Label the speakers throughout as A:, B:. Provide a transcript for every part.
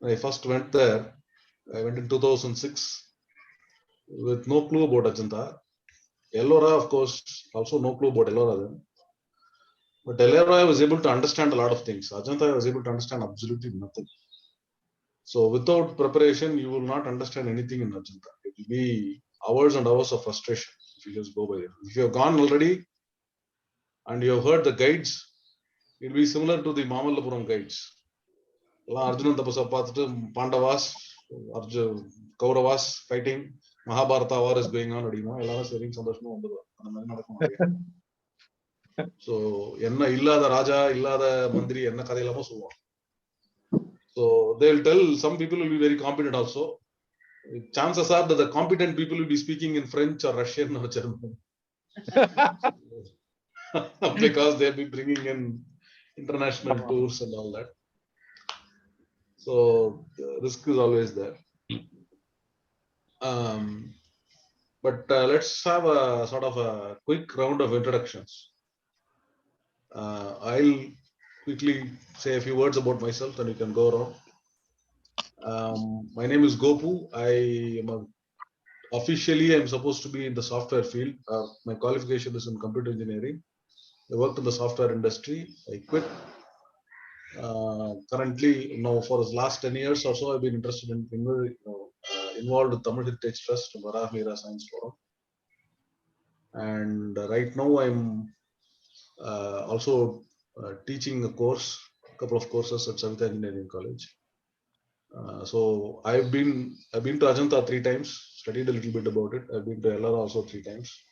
A: When I first went there, I went in 2006 with no clue about Ajanta. Ellora, of course, also no clue about Ellora then. But Ellora, I was able to understand a lot of things. Ajanta, I was able to understand absolutely nothing. So without preparation, you will not understand anything in Ajanta. It will be hours and hours of frustration if you just go by it. If you have gone already and you have heard the guides, it will be similar to the Mamallapuram guides. Arjuna Tapasa Pathatu, Pandavas, Kauravas fighting, Mahabharata war is going on. So, enna illada Raja, illada Mandri, enna kadilamo suva. So they will tell some people will be very competent also. Chances are that the competent people will be speaking in French or Russian or German. Because they'll be bringing in international tours and all that. So the risk is always there. But let's have a sort of a quick round of introductions. I'll quickly say a few words about myself and you can go around. My name is Gopu. Officially, I'm supposed to be in the software field. My qualification is in computer engineering. I worked in the software industry. I quit. Currently, now for the last 10 years or so, I've been interested in involved with Tamil Heritage Trust, Varahamira Science Forum. And right now I'm also teaching a couple of courses at Savitha Engineering College. So I've been to Ajanta 3 times, studied a little bit about it. I've been to Ellora also 3 times.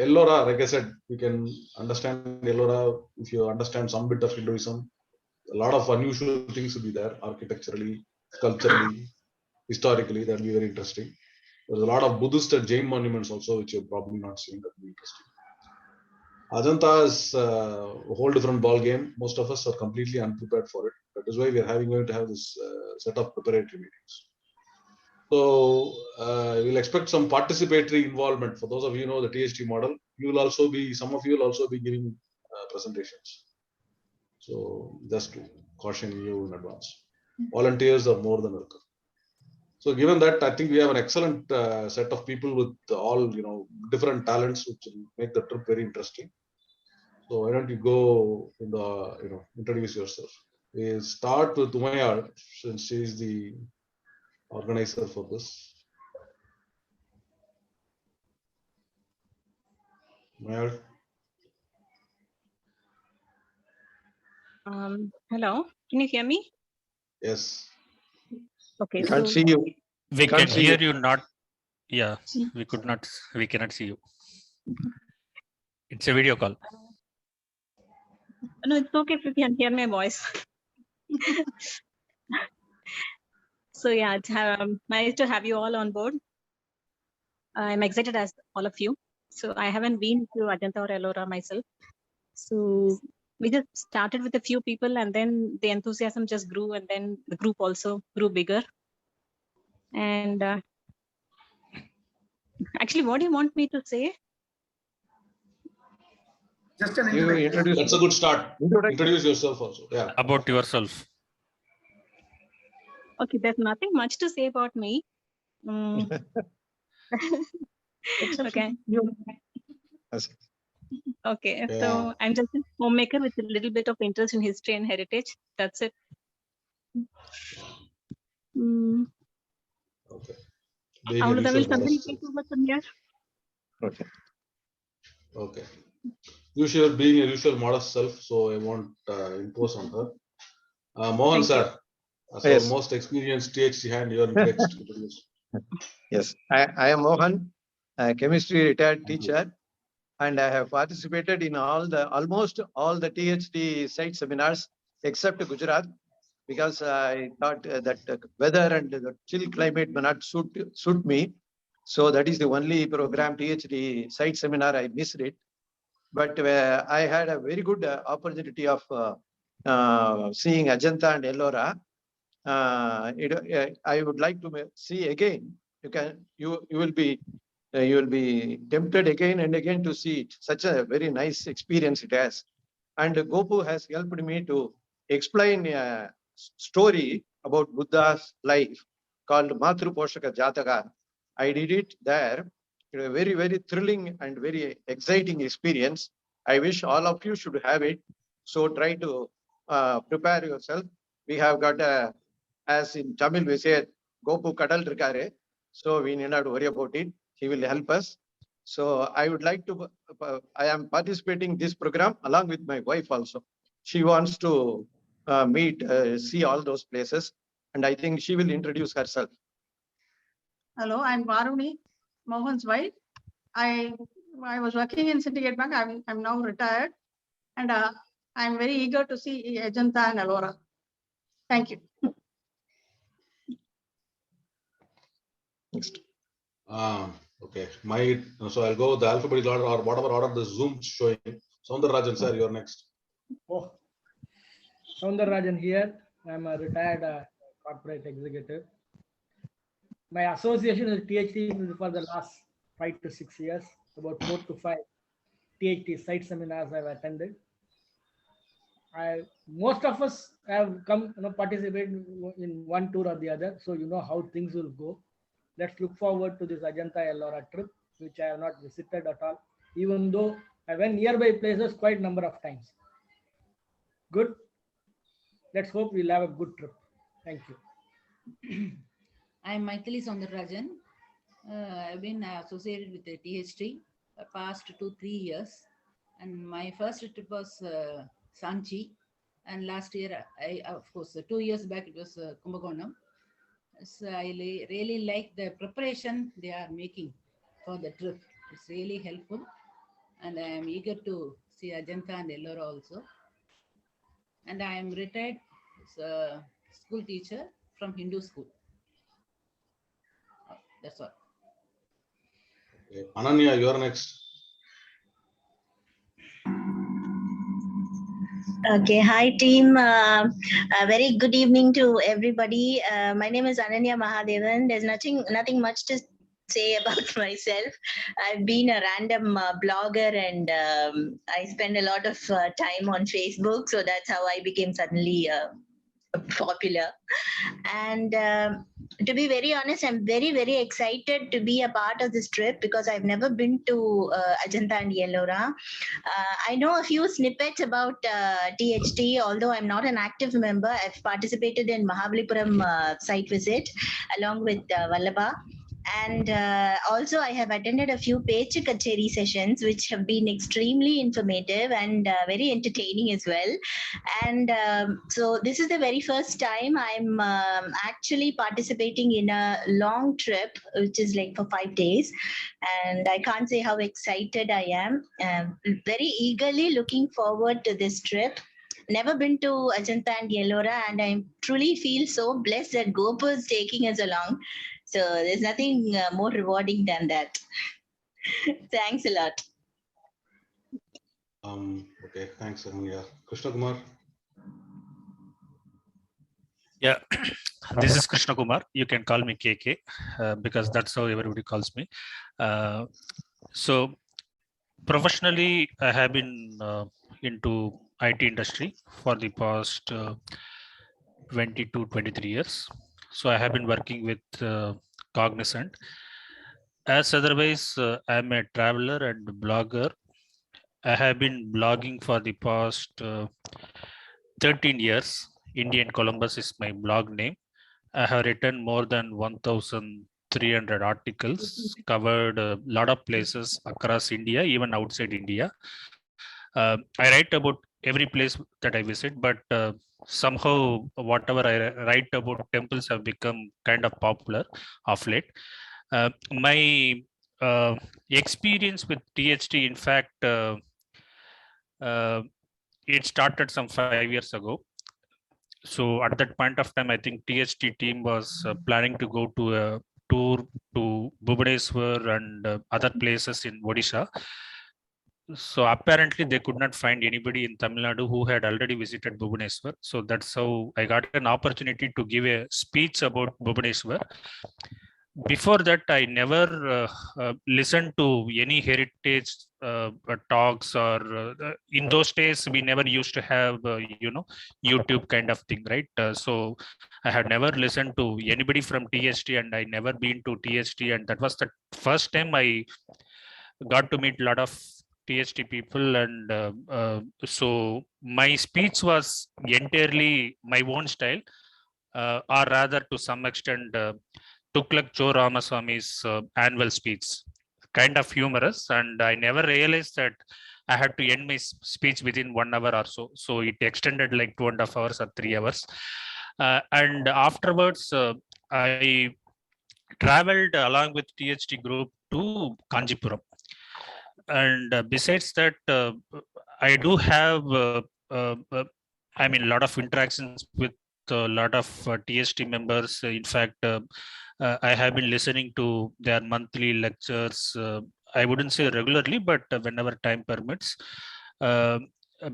A: Ellora, like I said, you can understand Ellora if you understand some bit of Hinduism. A lot of unusual things will be there, architecturally, culturally, historically. That will be very interesting. There's a lot of Buddhist and Jain monuments also, which you're probably not seeing. That will be interesting. Ajanta is a whole different ball game. Most of us are completely unprepared for it. That is why we are going to have this set of preparatory meetings. So we'll expect some participatory involvement. For those of you who know the THT model, some of you will also be giving presentations. So just to caution you in advance. Volunteers are more than welcome. So given that, I think we have an excellent set of people with all different talents, which will make the trip very interesting. So why don't you go in the introduce yourself? We start with Umayya, since she is the organizer for this. Umayya.
B: Hello, can you hear me?
A: Yes.
B: Okay.
C: We can't see you.
D: We can hear you, not. Yeah, we cannot see you. It's a video call.
B: No, it's okay if you can hear my voice. So yeah, it's nice to have you all on board. I'm excited as all of you. So I haven't been to Ajanta or Ellora myself. So we just started with a few people and then the enthusiasm just grew and then the group also grew bigger. And actually, what do you want me to say?
C: Just an introduction.
A: That's a good start. Introduce yourself also. Yeah.
D: About yourself.
B: Okay, there's nothing much to say about me. Okay. Okay,
A: Yeah.
B: so I'm just a homemaker with a little bit of interest in history and heritage. That's it.
A: Okay.
B: Avulada will somebody take over from here.
C: Okay.
A: Okay. Being a usual modest self, so I won't impose on her. Mohan
B: Thank
A: sir, as
C: Yes.
A: our most experienced THC hand, you are next to introduce.
C: Yes, I am Mohan, a chemistry retired teacher, and I have participated in almost all the THD site seminars except Gujarat, because I thought that weather and the chill climate may not suit me. So that is the only program THD site seminar I missed it. But I had a very good opportunity of seeing Ajanta and Ellora. I would like to see again. You will be you will be tempted again and again to see it. Such a very nice experience it has. And Gopu has helped me to explain a story about Buddha's life called Matru Poshaka Jataka. I did it there. It was a very, very thrilling and very exciting experience. I wish all of you should have it. So try to prepare yourself. We have got as in Tamil we say, Gopu Kadal Rikare. So we need not worry about it. He will help us. So I would like to, I am participating this program along with my wife also. She wants to see all those places. And I think she will introduce herself.
E: Hello, I'm Varuni, Mohan's wife. I was working in Syndicate Bank. I'm now retired, and I'm very eager to see Ajanta and Ellora. Thank you.
C: Next.
A: Okay, so I'll go with the alphabetical order or whatever order the Zoom is showing. Soundararajan sir, you're next.
F: Oh, Soundararajan here. I'm a retired corporate executive. My association with THT is for the last 5 to 6 years, about 4 to 5 THT site seminars I've attended. Most of us have come, participate in one tour or the other, so you know how things will go. Let's look forward to this Ajanta Ellora trip, which I have not visited at all, even though I went nearby places quite a number of times. Good. Let's hope we'll have a good trip. Thank you.
G: I'm Maithili Soundararajan. I've been associated with the THT the past 2-3 years. And my first trip was Sanchi. And last year, of course, 2 years back, it was Kumbakonam. So I really like the preparation they are making for the trip. It's really helpful. And I am eager to see Ajanta and Ellora also. And I am retired school teacher from Hindu school. That's all.
A: Okay. Ananya, you're next.
H: Okay, hi team. A very good evening to everybody. My name is Ananya Mahadevan. There's nothing much to say about myself. I've been a random blogger and I spend a lot of time on Facebook. So that's how I became suddenly popular. And to be very honest, I'm very, very excited to be a part of this trip because I've never been to Ajanta and Ellora. I know a few snippets about THT, although I'm not an active member. I've participated in Mahabalipuram site visit along with Vallabha. And also I have attended a few Pech Kacheri sessions, which have been extremely informative and very entertaining as well. And so this is the very first time I'm actually participating in a long trip, which is like for 5 days. And I can't say how excited I am. Very eagerly looking forward to this trip. Never been to Ajanta and Ellora, and I truly feel so blessed that Gopu is taking us along. So there's nothing more rewarding than that. Thanks a lot.
A: Okay, thanks, Ananya. Krishna Kumar.
D: Yeah, this is Krishna Kumar. You can call me KK because that's how everybody calls me. So professionally, I have been into IT industry for the past 22-23 years. So I have been working with Cognizant. As otherwise, I'm a traveler and blogger. I have been blogging for the past 13 years. Indian Columbus is my blog name. I have written more than 1,300 articles, covered a lot of places across India, even outside India. I write about every place that I visit, but somehow whatever I write about temples have become kind of popular of late. My experience with THT, in fact, it started some 5 years ago. So at that point of time, I think THT team was planning to go to a tour to Bhubaneswar and other places in Odisha. So apparently they could not find anybody in Tamil Nadu who had already visited Bhubaneswar. So that's how I got an opportunity to give a speech about Bhubaneswar. before that, I never listened to any heritage talks, or in those days, we never used to have, YouTube kind of thing, right? So I had never listened to anybody from THT, and I never been to THT. And that was the first time I got to meet a lot of THT people. And so my speech was entirely my own style, or rather to some extent, Tuklak Joe Ramaswamy's annual speech, kind of humorous. And I never realized that I had to end my speech within 1 hour or so. So it extended like 2.5 hours or 3 hours. And afterwards, I traveled along with THT group to Kanjipuram. And besides that, I do have, I mean, a lot of interactions with a lot of THT members. In fact, I have been listening to their monthly lectures. I wouldn't say regularly, but whenever time permits.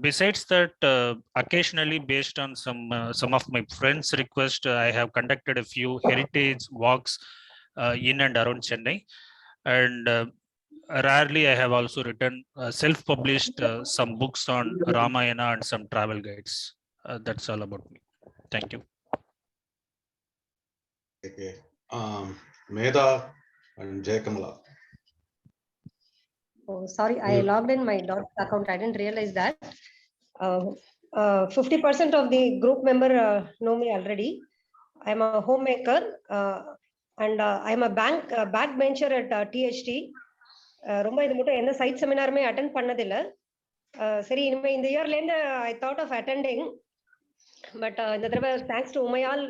D: Besides that, occasionally, based on some of my friends' request, I have conducted a few heritage walks in and around Chennai. And rarely I have also written self-published some books on Ramayana and some travel guides. That's all about me. Thank you.
A: Okay. Medha and Jay Kamala.
I: Oh, sorry, I logged in my dot account. I didn't realize that. 50% of the group member know me already. I'm a homemaker and I'm a backbencher at THT. ரொம்ப இது மட்டும் எந்த side செமினாருமே attend பண்ணதில்லை. சரி, இனிமே இந்த இயர்லேருந்து I thought of attending. But இந்த தடவை தேங்க்ஸ் டு உமையால்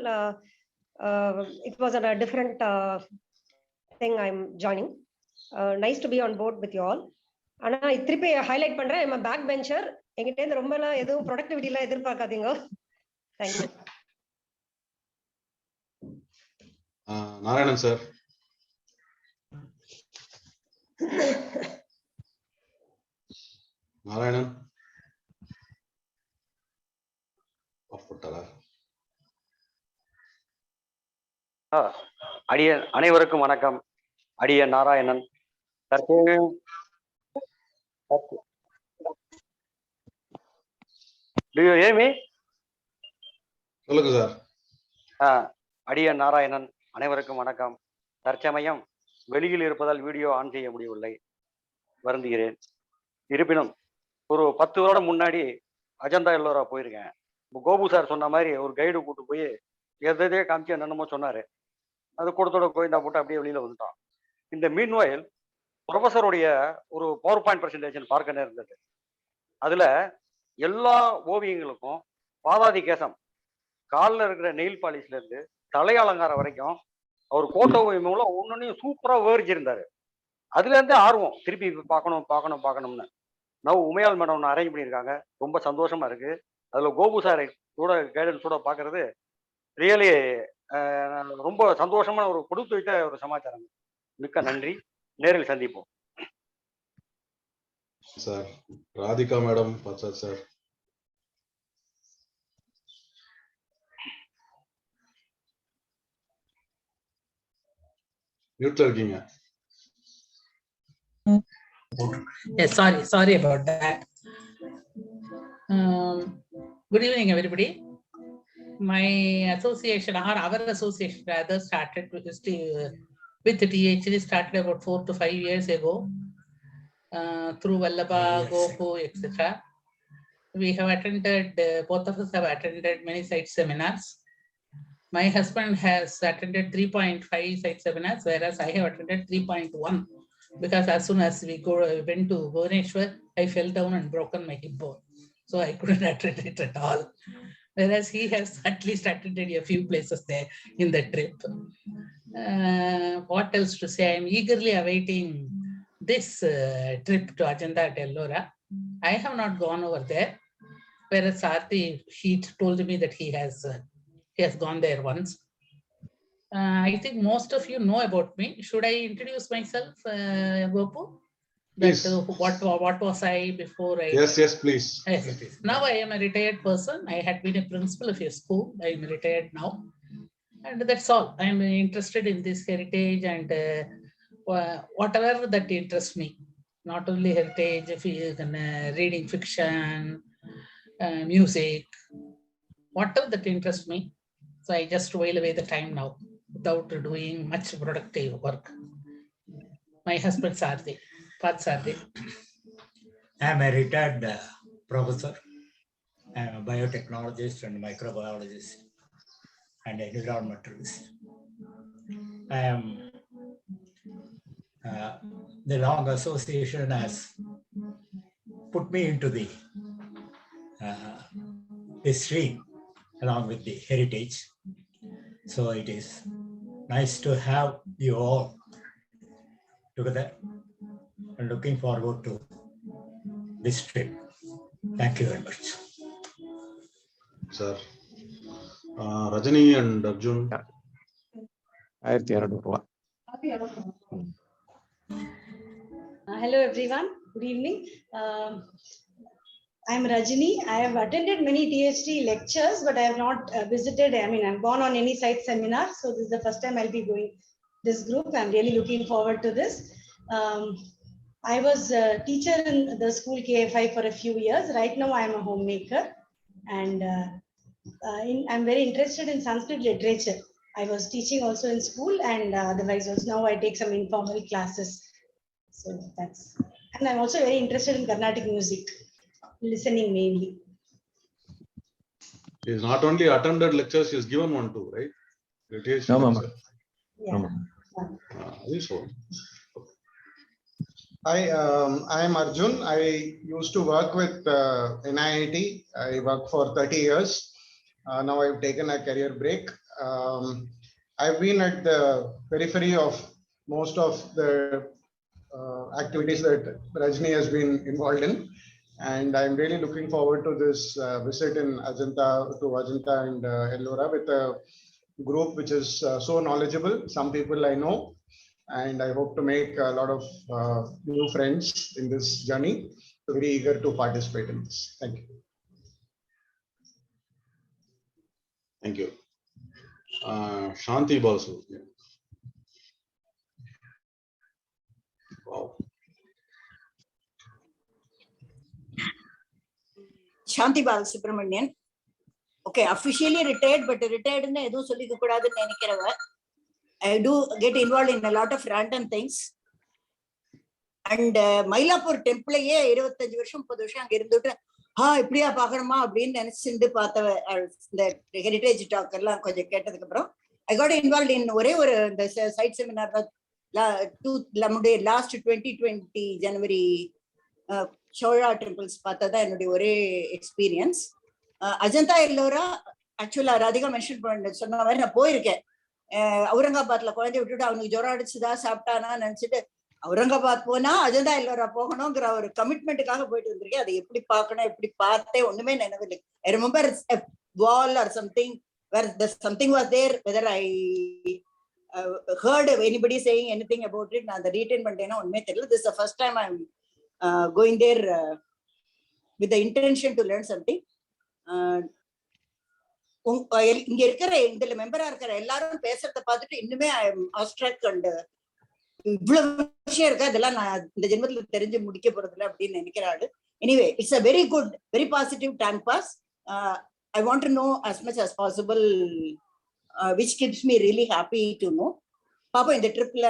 I: it was a different thing I am joining. Nice to be on board with you all. ஆனால் திருப்பி ஹைலைட் பண்ணுறேன், ஐம் பேக் பெஞ்சர். எங்கிட்டேருந்து ரொம்பலாம் எதுவும் ப்ரொடக்டிவிட்டிலாம் எதிர்பார்க்காதீங்க. தேங்க்யூ.
A: நாராயணன் சார். நாராயணன்
J: அடியன் அனைவருக்கும் வணக்கம். அடியன் Narayanan. Do you hear me?
A: சொல்லுங்க சார்.
J: அடியன் நாராயணன், அனைவருக்கும் வணக்கம். தற்சமயம் வெளியில் இருப்பதால் வீடியோ ஆன் செய்ய முடியவில்லை, வருந்துகிறேன். இருப்பினும் ஒரு 10 வருடம் முன்னாடி அஜந்தா எல்லோரா போயிருக்கேன். கோபு சார் சொன்ன மாதிரி ஒரு கைடு கூட்டு போய் எதையே காமிச்சு என்னென்னமோ சொன்னாரு. அது கூடத்தோட கோயந்தா போட்டு அப்படியே வெளியில வந்துட்டோம். இந்த மீன்வாயில் ப்ரொஃபஸருடைய ஒரு பவர் பாயிண்ட் ப்ரெசன்டேஷன் பார்க்க நேர்ந்தது. அதுல எல்லா ஓவியங்களுக்கும் பாதாதி கேசம், காலில் இருக்கிற நெயில் பாலிஷ்ல இருந்து தலை அலங்காரம் வரைக்கும் அவர் கோட்டை ஓவியம் மூலம் ஒன்னொன்னையும் சூப்பரா விவரிச்சிருந்தாரு. அதுல இருந்து ஆர்வம் திருப்பி பார்க்கணும்னு நான் உமையால் மேடம் ஒன்று அரேஞ்ச் பண்ணியிருக்காங்க. ரொம்ப சந்தோஷமா இருக்கு. அதுல கோபு சாரை கூட கைடன்ஸோட பாக்குறது ரியலி ரொம்ப சந்தோஷமான ஒரு கொடுத்து வைத்த ஒரு சமாச்சாரம். மிக்க நன்றி. நேரில் சந்திப்போம்
A: சார். ராதிகா மேடம், பச்சாத் சார். மியூட்ல இருக்கீங்க.
K: Yes, sorry about that. Good evening, everybody. My association, or our association rather, started with THT started about 4 to 5 years ago through Vallabha, Gopu, etc. We have attended, both of us have attended many site seminars. My husband has attended 3.5 site seminars, whereas I have attended 3.1. Because as soon as we went to Bhubaneswar, I fell down and broken my hip bone. So I couldn't attend it at all. Whereas he has at least attended a few places there in the trip. What else to say? I'm eagerly awaiting this trip to Ajanta at Ellora. I have not gone over there. Whereas Sarthi, he told me that he has gone there once. I think most of you know about me. Should I introduce myself, Gopu?
A: Please.
K: What was I before I?
A: Yes, please.
K: Yes, now I am a retired person. I had been a principal of a school. I am retired now. And that's all. I'm interested in this heritage and whatever that interests me. Not only heritage, reading fiction, music, whatever that interests me. So I just while away the time now without doing much productive work. My husband's are there, paths are there.
L: I'm a retired professor. I'm a biotechnologist and microbiologist and environmentalist. I am the long association has put me into the stream along with the heritage. So it is nice to have you all together and looking forward to this trip. Thank you very much.
A: Sir. Rajani and Arjun.
M: Hello everyone, good evening. I'm Rajani. I have attended many THT lectures, but I have not visited, I'm gone on any site seminar. So this is the first time I'll be going this group. I'm really looking forward to this. I was a teacher in the school KFI for a few years. Right now I am a homemaker and I'm very interested in Sanskrit literature. I was teaching also in school and otherwise also now I take some informal classes. So that's, and I'm also very interested in Carnatic music, listening mainly.
A: He is not only attended lectures, he has given one too, right?
N: No, Mama.
M: Yeah.
A: So.
O: I am Arjun. I used to work with NIIT. I worked for 30 years. Now I've taken a career break. I've been at the periphery of most of the activities that Rajni has been involved in. And I'm really looking forward to this visit in Ajanta and Ellora with a group which is so knowledgeable. Some people I know, and I hope to make a lot of new friends in this journey. So very eager to participate in this. Thank you.
A: Thank you. Shanti Basu. Yeah. Wow.
P: Shanti Balasubramanian. Okay, officially retired, but retired in I do get involved in a lot of random things. And Mylapore temple, the heritage talk. I got involved in the site seminar last 2020 January Shoya temples experience. Ajanta Ellora, actually Radhika mentioned Aurangabadla குழந்தை விட்டுட்டு அவனுக்கு ஜுரம் அடிச்சுதா சாப்பிட்டானா நினைச்சிட்டு அவுரங்காபாத் போனா அஜந்தா எல்லோரா போகணுங்கிற ஒரு கமிட்மெண்ட்டுக்காக போயிட்டு வந்திருக்கேன். அதை எப்படி பார்க்கணும் எப்படி பார்த்தே ஒண்ணுமே நினைவில்லை. I remember a wall or something where something was there, whether I heard anybody saying anything about it. நான் அதை ரீட்டைன் பண்ணிட்டேன்னா ஒண்ணுமே தெரியல. This is the first time I'm going there with the intention to learn something. இங்க இருக்கிற இந்த மெம்பரா இருக்கிற எல்லாரும் பேசுறத பார்த்துட்டு இன்னுமே ஆஸ்ட்ராக் அண்ட் இவ்வளவு விஷயம் இருக்கு அதெல்லாம் நான் இந்த ஜென்மத்துல தெரிஞ்சு முடிக்க போறதில்ல அப்படின்னு நினைக்கிறாரு. Anyway it's a very good very positive time boss. I want to know as much as possible which gives me really happy to know. பாப்போம் இந்த ட்ரிப்ல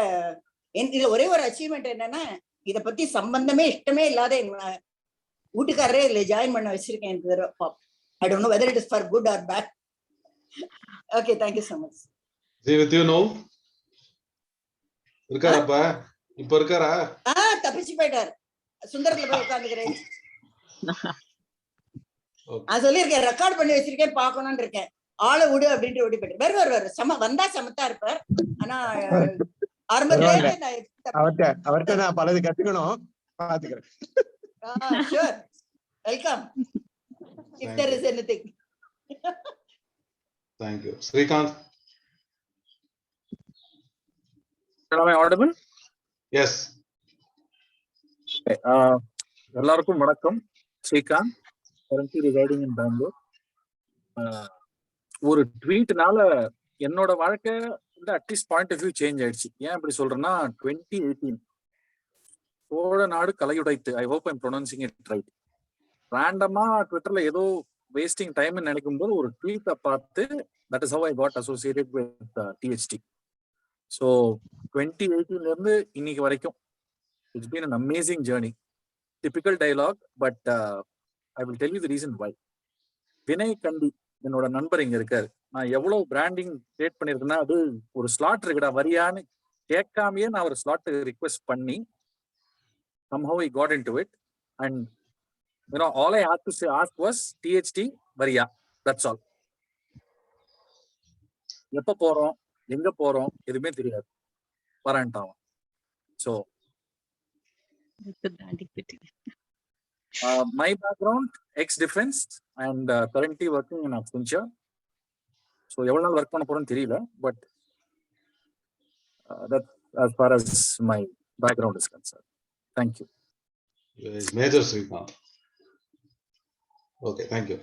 P: இதுல ஒரே ஒரு அச்சீவ்மெண்ட் என்னன்னா இத பத்தி சம்பந்தமே இஷ்டமே இல்லாத வீட்டுக்காரரே இதுல ஜாயின் பண்ண வச்சிருக்கேன். I don't know whether it is for good or bad. Okay, thank you so much.
A: See with you now. இருக்காரப்பா இப்ப இருக்காரா?
P: தப்பிச்சு போயிட்டார். சுந்தரத்துல போய் உட்கார்ந்துக்கிறேன். நான் சொல்லியிருக்கேன் ரெக்கார்ட் பண்ணி வச்சிருக்கேன் பார்க்கணும்னு இருக்கேன். ஆளை விடு அப்படின்ட்டு ஓடி போயிட்டு வருவார் வந்தா சமத்தா இருப்பார். ஆனா ஆரம்பத்துல
C: அவர்கிட்ட நான் பலது கத்துக்கணும் பாத்துக்கிறேன்.
P: Sure, welcome. If there is anything.
A: Thank you. Srikanth.
Q: Am I audible?
A: Yes.
Q: எல்லாருக்கும் வணக்கம். Srikanth, currently residing in Bangalore. ஒரு ட்வீட்னால என்னோட வாழ்க்கை at least point of view change ஆயிடுச்சு. ஏன் அப்படி சொல்றேன்னா 2018 சோழ நாடு கலையுடைத்து, I hope I'm pronouncing it right, ரேண்டமா ட்விட்டர்ல ஏதோ வேஸ்டிங் டைம் நினைக்கும் போது ஒரு ட்வீட்டை பார்த்து that is how I got associated with THT. So 2018 இருந்து இன்னைக்கு வரைக்கும் it's been an amazing journey. Typical dialogue, but I will tell you the reason why. Vinay Kandi என்னோட நண்பர் இங்க இருக்காரு. நான் எவ்வளவு பிராண்டிங் கிரியேட் பண்ணிருக்கேன்னா, அது ஒரு ஸ்லாட் இருக்குடா வரியான்னு கேட்காமயே நான் ஒரு ஸ்லாட் ரிக்வெஸ்ட் பண்ணி somehow I got into it, and all I had to say ask was THT வரியா, that's all. எப்ப போறோம் எங்க போறோம் எதுவுமே தெரியாது, வரேன்ட்டான். So my background ex-defense and currently working in Accenture. So எவ்வளவு நாள் ஒர்க் பண்ண போறோம்னு தெரியல, but that as far as my background is concerned. Thank you.
A: Yes, Major Srikanth. Okay, thank you.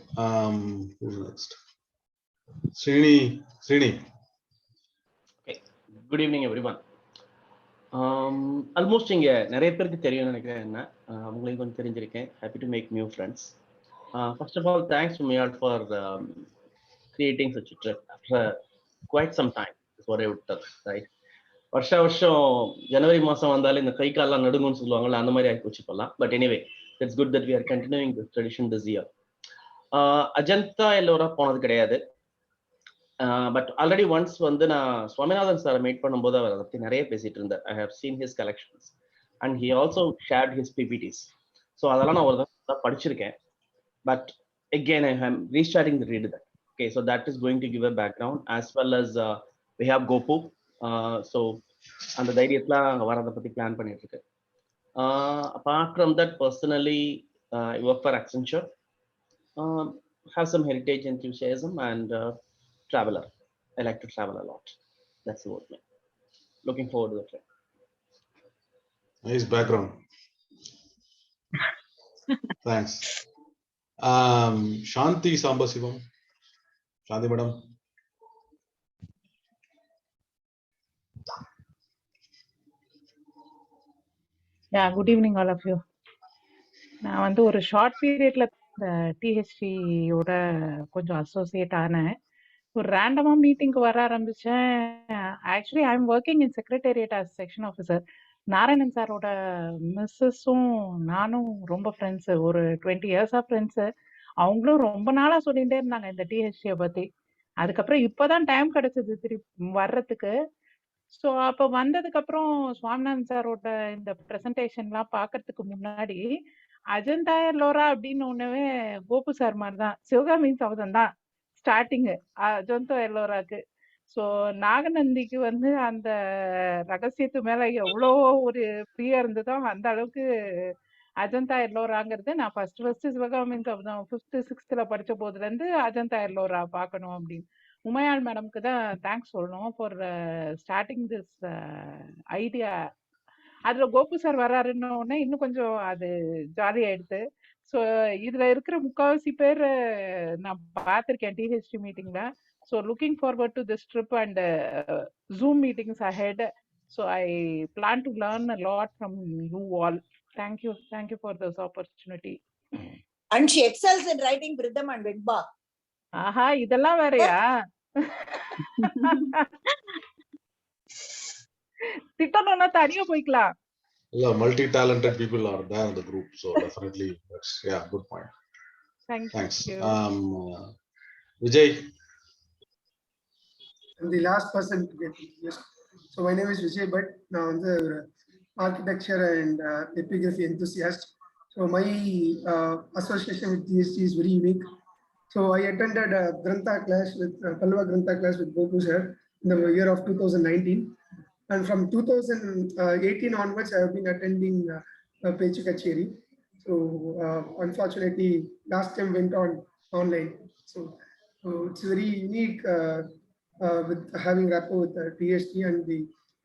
A: Who's next? Srini.
N: Okay. Good evening, everyone. Almost இங்க நிறைய பேருக்கு தெரியும்னு நினைக்கிறேன். என்ன அவங்களையும் கொஞ்சம் தெரிஞ்சிருக்கேன். Happy to make new friends. First of all, thanks to Miyad for creating such a trip after quite some time. That's what I would tell, right? வருஷம் ஜனவரி மாசம் வந்தாலே இந்த கை கால்லாம் நடுங்குன்னு சொல்லுவாங்கல்ல, அந்த மாதிரி ஆயிப்போச்சு இப்பெல்லாம். But anyway, it's good that we are continuing this tradition this year. Ajanta Ellora போனது கிடையாது. பட் ஆல்ரெடி ஒன்ஸ் வந்து நான் சுவாமிநாதன் சாரை மீட் பண்ணும்போது அவர் அதை பற்றி நிறைய பேசிட்டு இருந்தார். I have seen his collections and he also shared his PPTs. So அதெல்லாம் நான் ஒரு தான் படிச்சிருக்கேன். But again I am restarting the read that. Okay, so that is going to give a background as well as we have Gopu. So அந்த தைரியத்துல வரதை பத்தி plan பண்ணிட்டு இருக்கேன். Apart from that, personally I work for Accenture, have some heritage enthusiasm and traveler. I like to travel a lot. That's about me. Looking forward to the trip.
A: Nice background. Thanks. Shanti Sambasivam. Shanti madam.
R: Yeah, good evening all of you. நான் வந்து ஒரு short பீரியட்ல THT ஓட கொஞ்சம் associate ஆனேன். ஒரு ரேண்டமா மீட்டிங்க்கு வர ஆரம்பிச்சேன். Actually I am working in secretariat as section officer. Narayanan சாரோட மிஸ்ஸஸும் நானும் ரொம்ப ஃப்ரெண்ட்ஸு, ஒரு 20 இயர்ஸா ஃப்ரெண்ட்ஸு. அவங்களும் ரொம்ப நாளா சொல்லிகிட்டே இருந்தாங்க இந்த THT பத்தி. அதுக்கப்புறம் இப்பதான் டைம் கிடைச்சது திருப்பி வர்றதுக்கு. ஸோ அப்போ வந்ததுக்கு அப்புறம் சுவாமிநாதன் சாரோட இந்த ப்ரெசன்டேஷன்லாம் பார்க்கறதுக்கு முன்னாடி அஜந்தா எல்லோரா அப்படின்னு ஒண்ணுவே கோபு சார் மாதிரி தான், சிவகாமி சபதம் தான் ஸ்டார்டிங்கு அஜந்தா எல்லோராக்கு. ஸோ நாகநந்திக்கு வந்து அந்த ரகசியத்து மேல எவ்வளோ ஒரு பிரியம் இருந்ததோ அந்த அளவுக்கு அஜந்தா எல்லோராங்கிறது நான் ஃபர்ஸ்ட் சிவகாமி சபதம் 5th 6th படிச்ச போதுல இருந்து அஜந்தா எல்லோரா பார்க்கணும் அப்படின்னு. உமையாள் மேடம்க்கு தான் தேங்க்ஸ் சொல்லணும் ஃபார் ஸ்டார்டிங் திஸ் ஐடியா. அதுல கோபு சார் வர்றாருன்னு உடனே இன்னும் கொஞ்சம் அது ஜாலி ஆயிடுது. ஸோ இதுல இருக்கிற முக்காவாசி பேர் நான் பார்த்திருக்கேன் THT மீட்டிங்ல. So looking forward to this trip and Zoom meetings ahead. So I plan to learn a lot from you all. Thank you for this opportunity.
P: And she excels in writing Vriddam and Vidba.
R: ஆஹா, இதெல்லாம் வேறயா? திட்டணும்னா தனியா போய்க்கலாம்.
A: Yeah, multi-talented people are there in the group, so definitely that's good point. Thanks.
R: You.
A: Vijay.
S: I'm the last person to get introduced. So my name is Vijay Bhatt. Now I'm the architecture and epigraphy enthusiast. So my association with THT is very unique. So I attended a Grantha class with Pallava Grantha class with Gopu sir in the year of 2019. And from 2018 onwards, I have been attending Pechu Kacheri. So unfortunately, last time went on online. So it's very unique with having rapport with THT and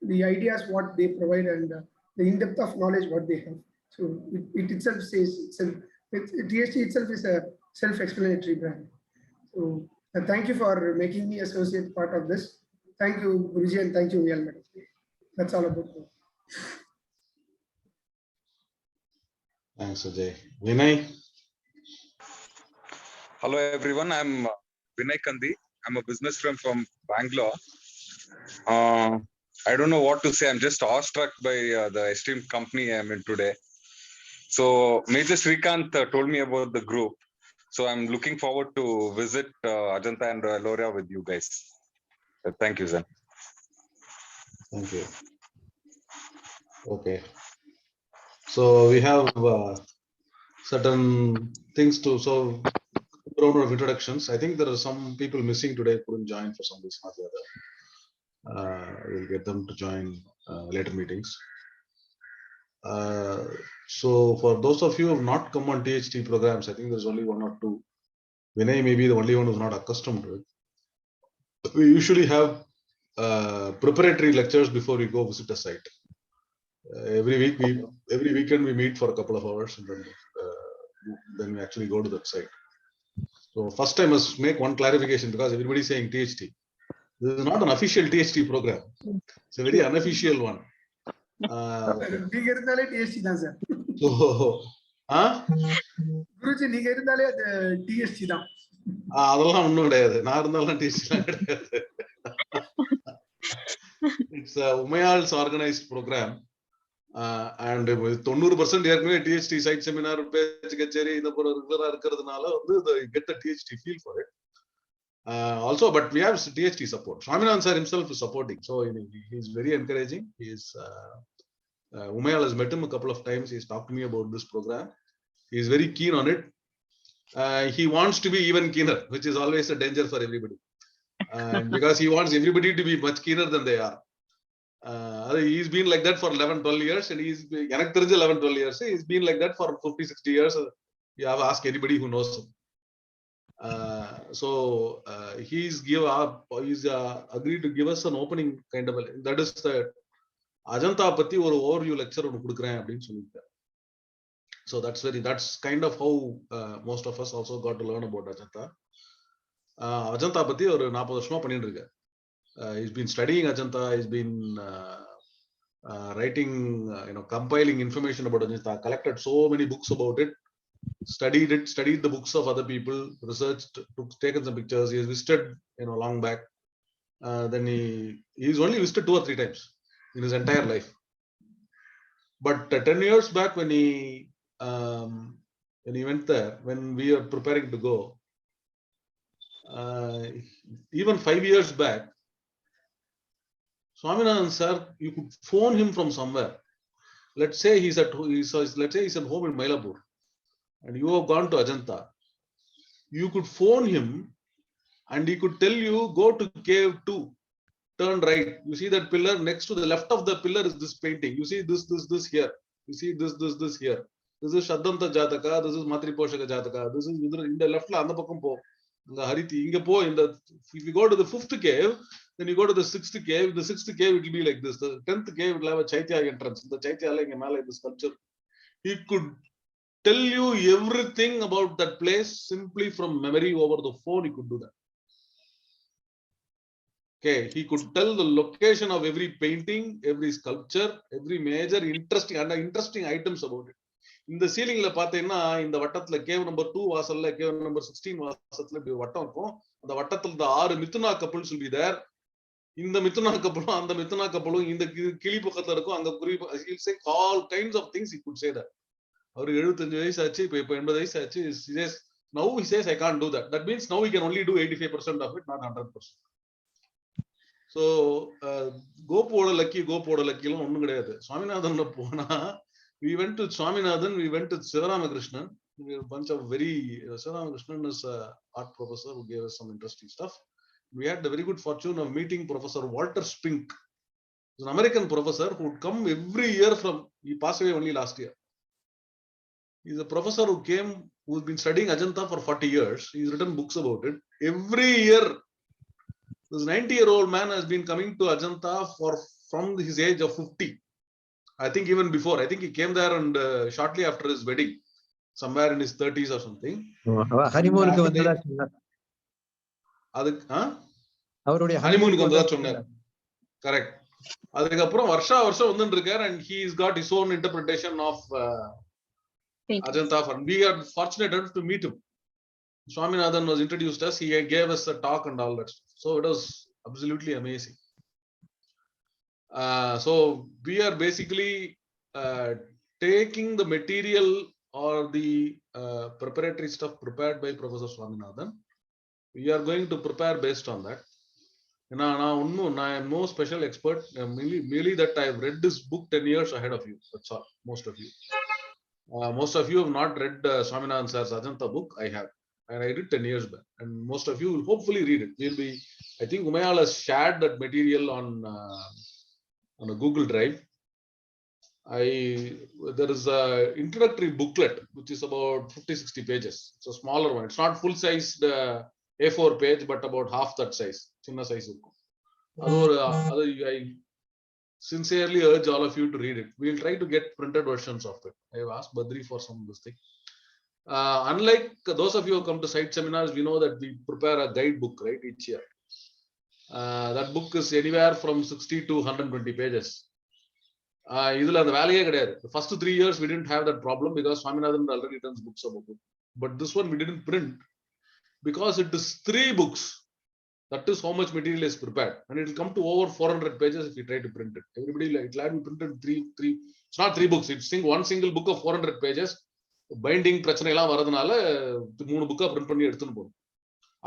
S: the ideas what they provide and the in-depth of knowledge what they have. So it itself says itself. THT itself is a self-explanatory brand. So thank you for making me associate part of this. Thank you, Guruji, and thank you, Uyal Madam. That's all about me.
A: Thanks, Ajay. Vinay.
T: Hello everyone, I'm Vinay Kandi. I'm a business friend from Bangalore. I don't know what to say. I'm just awestruck by the esteemed company I'm in today. So Major Srikanth told me about the group. So I'm looking forward to visit Ajanta and Ellora with you guys. Thank you, sir.
A: Thank you. Okay. So we have certain things to, so round of introductions. I think there are some people missing today, couldn't join for some reason or the other. We'll get them to join later meetings. So for those of you who have not come on THT programs, I think there's only one or two. Vinay may be the only one who's not accustomed to it. We usually have preparatory lectures before we go visit a site. Every weekend we meet for a couple of hours, and then we actually go to that site. So first I must make one clarification, because everybody is saying THT. This is not an official THT program. It's a very unofficial one.
S: நீங்க இருந்தாலே THT தான் sir.
A: So,
S: Guruji நீங்க இருந்தாலே அது THT தான்.
A: அதெல்லாம் ஒண்ணும் கிடையாது. நான் இருந்தாலும் THT எல்லாம் கிடையாது. It's a Umayal's organized program. And 90% ஏற்கனவே THT site seminar, பேச்சு கச்சேரி இந்த போற ரெகுலரா இருக்கிறதுனால வந்து get the THT feel for it. Also, but we have THT support. Swaminathan sir himself is supporting, so he is very encouraging. He is Umayal has met him a couple of times. He's talked to me about this program. He is very keen on it. He wants to be even keener, which is always a danger for everybody, because he wants everybody to be much keener than they are. He's been like that for 11-12 years, and he's 11-12 years. He's been like that for 50-60 years. You have to ask anybody who knows him. He's agreed to give us an opening kind of that is the Ajanta பத்தி ஒரு overview lecture ஒன்னு கொடுக்கிறேன் அப்படினு சொல்லிட்டார். So that's kind of how most of us also got to learn about Ajanta. Ajanta பத்தி ஒரு 40 வருஷமா பண்ணிட்டு இருக்கார். He's been studying Ajanta. He's been writing, compiling information about Ajanta, collected so many books about it, studied the books of other people, researched, taken some pictures. He has visited, long back. Then he's only visited 2 or 3 times in his entire life. But 10 years back, when he went there, when we were preparing to go, even 5 years back, Swaminathan sir, you could phone him from somewhere. Let's say he's at home in Mylapore, and you have gone to Ajanta. You could phone him, and he could tell you, go to cave 2, turn right. You see that pillar? Next to the left of the pillar is this painting. You see this here. You see this here. This is Shaddanta Jataka. This is Matri Poshaka Jataka. This is in the left la andha pakkam po. Hariti inga po. If you go to the 5th cave, then you go to the 6th cave. The 6th cave it will be like this. The 10th cave will have a Chaitya entrance. The Chaitya like the sculpture. He could tell you everything about that place simply from memory over the phone. He could do that. Okay, he could tell the location of every painting, every sculpture, every major interesting items about it. In the ceiling la pathina, in the வட்டத்துல cave number 2 வாசல்ல cave number 16 வாசல்ல இப்படி வட்டம் இருக்கும். அந்த வட்டத்துல the 6 Mithuna couples will be there. இந்த மிதுனா கப்பலும் அந்த மிதுனா கப்பலும் இந்த கிளி பக்கத்துல இருக்கும். அங்க he'll say all kinds of things. He could say that. அவருக்கு 75 வயசு ஆச்சு, இப்போ 80 வயசு ஆச்சு. Now he says I can't do that. That means now we can only do 85% of it, not 100%. So கோபோட லக்கிலாம் ஒண்ணும் கிடையாது. சுவாமிநாதன்ல போனா we went to Swaminathan, we went to Sivaramakrishnan. We were a bunch of Sivaramakrishnan is an art professor who gave us some interesting stuff. We had the very good fortune of meeting Professor Walter Spink. He's an American professor who would come every year he passed away only last year. He's a professor who's been studying Ajanta for 40 years. He's written books about it. Every year, this 90-year-old man has been coming to Ajanta from his age of 50. I think even before. I think he came there and shortly after his wedding, somewhere in his 30s or something.
C: Honeymoon. அவருடைய
A: ஹனிமூனுக்கு வந்ததா சொன்னார். Correct. அதுக்கப்புறம் வருஷம் வந்துட்டு இருக்கார், and he has got his own interpretation of Ajanta. And we are fortunate enough to meet him. Swaminathan was introduced us, he gave us a talk and all that stuff. So it was absolutely amazing. So we are basically taking the material or the preparatory stuff prepared by Professor Swaminathan. We are going to prepare based on that. I am no special expert, merely that I have read this book 10 years ahead of you. That's all, most of you. Most of you have not read Swaminathan sir's Ajanta book. I have, and I did 10 years back, and most of you will hopefully read it. We'll be, I think Umayal has shared that material on a Google Drive. There is a introductory booklet which is about 50-60 pages. It's a smaller one. It's not full sized A4 page, but about half that size. Chinna size. I sincerely urge all of you to read it. We'll try to get printed versions of it. I have asked Badri for some of this thing. Unlike those of you who come to site seminars, we know that we prepare a guidebook, right, each year. That book is anywhere from 60 to 120 pages. The first 3 years we didn't have that problem because Swaminathan already done books about it. But this one we didn't print because it is 3 books. That is how much material is prepared, and it will come to over 400 pages if you try to print it. Everybody it will have been printed 3. It's not 3 books. It's one single book of 400 pages. Binding பிரச்சனை எல்லாம் வரதுனால 3 புக்கா print பண்ணி எடுத்துட்டு போறோம்.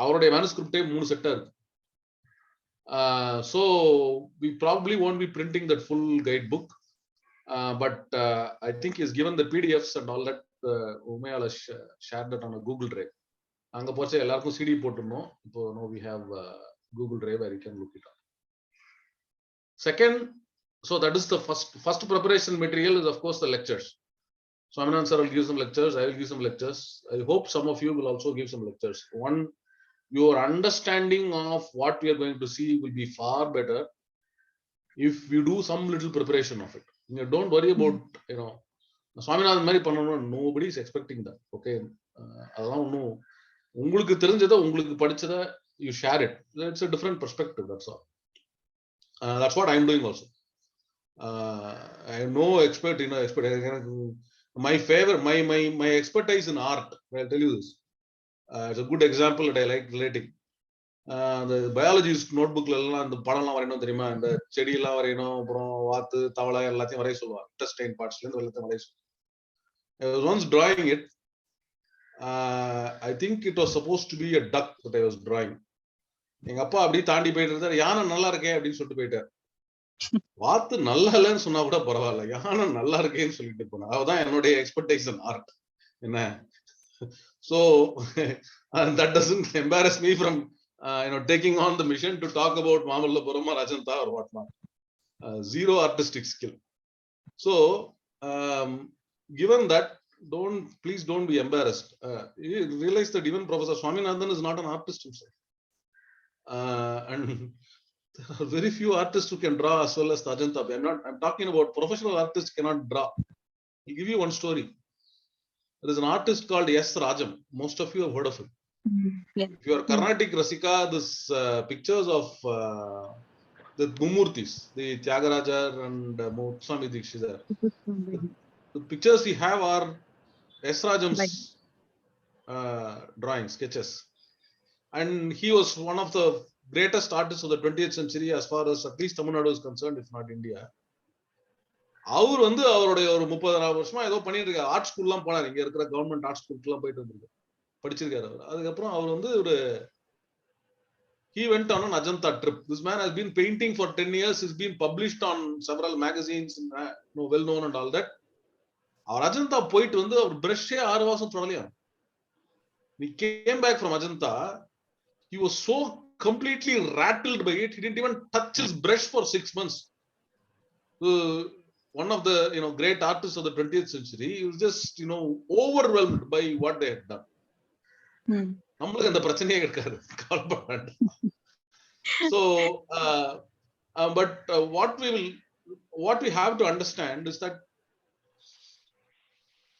A: அவருடைய manuscript 3 செட்டா இருக்கு. So we probably won't be printing that full guidebook, but I think he's given the PDFs and all that. Umayal has shared that on a Google Drive. அங்க போச்சு எல்லாருக்கும் CD போட்டுறணும். இப்போ now we have Google Drive where you can look it up. Second, so that is the first preparation material is of course the lectures. Swaminathan sir will give some lectures, I will give some lectures. I hope some of you will also give some lectures. One, your understanding of what we are going to see will be far better if you do some little preparation of it. You don't worry about, Swaminathan mari பண்ணனும், nobody is expecting that. Okay, அதெல்லாம் ஒண்ணும் உங்களுக்கு தெரிஞ்சதை உங்களுக்கு படிச்சதை you share it. It's a different perspective, that's all. That's what I'm doing also. I am no expert, my favorite, my expertise in art. I'll tell you this. It's a good example that I like relating. The biologist notebook எல்லாம் அந்த படம்லாம் வரையணும் தெரியுமா, இந்த செடி எல்லாம் வரையணும், அப்புறம் வாத்து தவளை எல்லாத்தையும் வரைய சொல்லுவாங்க, இன்டெஸ்டைன் பார்ட்ஸ்ல இருந்து எல்லாத்தையும் வரைய சொல்லுவாங்க. I was once drawing it. I think it was supposed to be a duck that I was drawing. எங்க அப்பா அப்படியே தாண்டி போயிட்டு இருந்தாரு, யானை நல்லா இருக்கே அப்படின்னு சொல்லிட்டு போயிட்டார். வாத்து நல்லா இல்லைன்னு சொன்னா கூட பரவாயில்ல, யானை நல்லா இருக்கேன்னு சொல்லிட்டு போனா. அதுதான் என்னுடைய எக்ஸ்பெக்டேஷன் ஆர்ட் என்ன. So that doesn't embarrass me from taking on the mission to talk about Mamallapuram or Ajanta or whatnot. Zero artistic skill. So given that, please don't be embarrassed. You realize that even Professor Swaminathan is not an artist himself, and there are very few artists who can draw as well as the Ajanta. I'm talking about professional artists cannot draw. I'll give you one story. There is an artist called S. Rajam. Most of you have heard of him.
B: Yeah.
A: If you are Carnatic Rasika, this pictures of the Mumurtis, the Tyagaraja and Muthuswami Dikshidhar. The pictures we have are S. Rajam's drawing sketches, and he was one of the greatest artists of the 20th century as far as at least Tamil Nadu is concerned, if not India. அவர் அவருடைய ஒரு 30-40 வருஷமா ஏதோ பண்ணிட்டு இருக்காரு. Art ஸ்கூல்லாம் போனார், இங்க இருக்கிற கவர்மெண்ட் ஆர்ட் ஸ்கூல்லாம் போயிட்டு வந்திருக்காரு, படிச்சிருக்காரு அவர். அதுக்கப்புறம் அவர் ஒரு he went on an Ajanta trip. This man has been painting for 10 years. He's been published on several magazines, well known and all that. அவர் அஜந்தா போயிட்டு அவர் பிரஷ்ஷே 6 மாசம் தொடலையா. He came back from Ajanta. He was so completely rattled by it. He didn't even touch his brush for 6 months. One of the great artists of the 20th century, he was just overwhelmed by what they had done. நம்மளுக்கு அந்த பிரச்சனையே இருக்காது, கவலைப்படாத. So but what we have to understand is that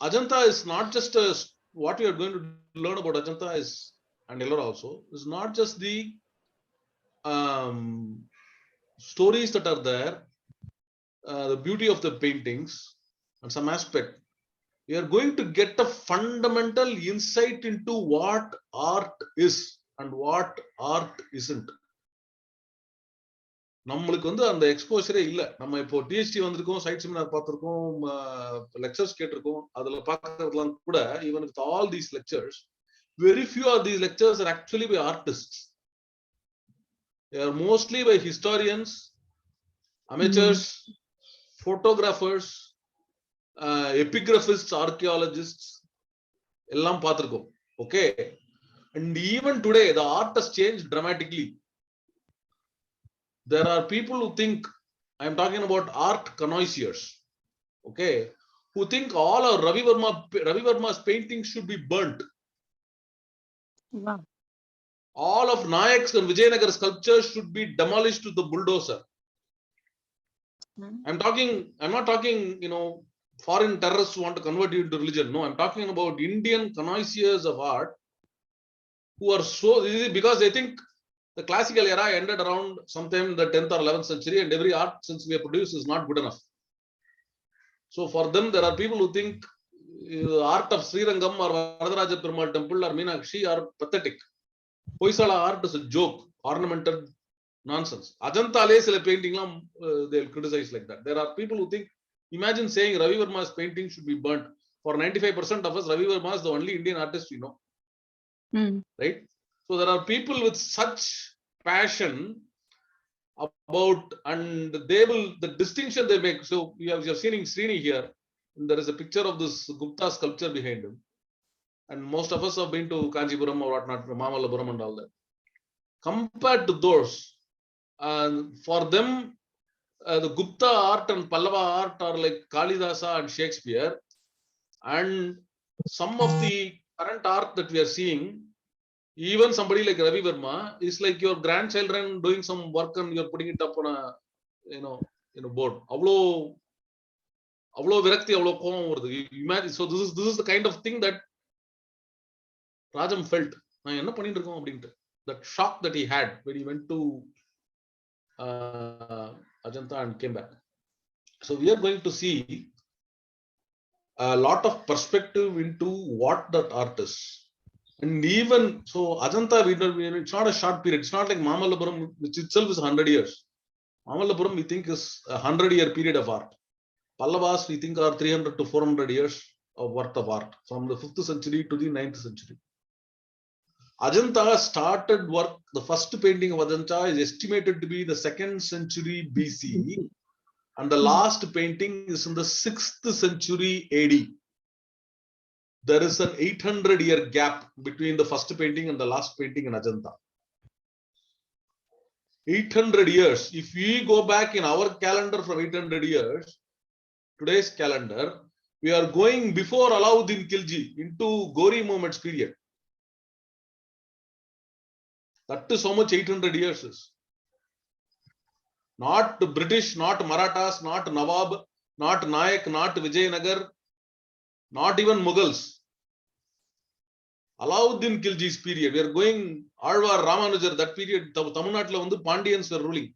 A: Ajanta is not just what we are going to learn about Ajanta is, and Ellora also, is not just the stories that are there, the beauty of the paintings, and some aspect, you are going to get a fundamental insight into what art is and what art isn't. நம்மளுக்கு வந்து அந்த எக்ஸ்போஷரே இல்ல. நம்ம இப்போ DST வந்திருக்கோம், side seminar பார்த்திருக்கோம், lectures கேட்டிருக்கோம். அதுல பார்க்கறதுலாம் கூட, even with all these lectures, very few of these lectures are actually by artists. They are mostly by historians, amateurs, photographers, epigraphists, archaeologists, எல்லாம் பார்த்திருக்கோம். Okay, and even today the art has changed dramatically. There are people who think, I am talking about art connoisseurs, okay, who think all our Ravi Verma's paintings should be burnt.
B: Wow.
A: All of Nayak's and Vijayanagar sculptures should be demolished with the bulldozer. I'm not talking, foreign terrorists who want to convert you into religion. No, I'm talking about Indian connoisseurs of art who are so, because they think the classical era ended around sometime in the 10th or 11th century, and every art since we have produced is not good enough. So for them, there are people who think the art of Srirangam or Varadaraja Perumal temple or Meenakshi are pathetic. Hoysala art is a joke, ornamental nonsense. Ajanta le sila painting they'll criticize like that. There are people who think, imagine saying Ravi Verma's painting should be burnt. For 95% of us, Ravi Verma is the only Indian artist we know. Right? So there are people with such passion about, and the distinction they make. So you have seen Srini here, and there is a picture of this Gupta sculpture behind him. And most of us have been to Kanchipuram or whatnot, Mamallapuram and all that. Compared to those, for them, the Gupta art and Pallava art are like Kalidasa and Shakespeare. And some of the current art that we are seeing, even somebody like Ravi Verma is like your grandchildren doing some work and you're putting it up on a board. Avlo virakti, avlo komam varudhu. Imagine. So this is the kind of thing that Rajam felt. நான் என்ன பண்ணிட்டு இருக்கோம் அப்படின்ட்டு. That shock that he had when he went to Ajanta and came back. So we are going to see a lot of perspective into what that art is. And even so, Ajanta, it's not a short period. It's not like Mamallapuram, which itself is 100 years. Mamallapuram, we think, is a 100-year period of art. Pallavas, we think, are 300 to 400 years of worth of art, from the 5th century to the 9th century. Ajanta started work, the first painting of Ajanta is estimated to be the 2nd century BC, and the last painting is in the 6th century AD. There is an 800-year gap between the first painting and the last painting in Ajanta. 800 years. If we go back in our calendar from 800 years, today's calendar, we are going before Alauddin Khilji into Gori Muhammad's period. That is how much 800 years is. Not British, not Marathas, not Nawab, not Nayak, not Vijayanagar, not even Mughals. Alauddin Khilji's period. We are going Alvar Ramanujar, that period, Tamil Nadu vandu Pandyans were ruling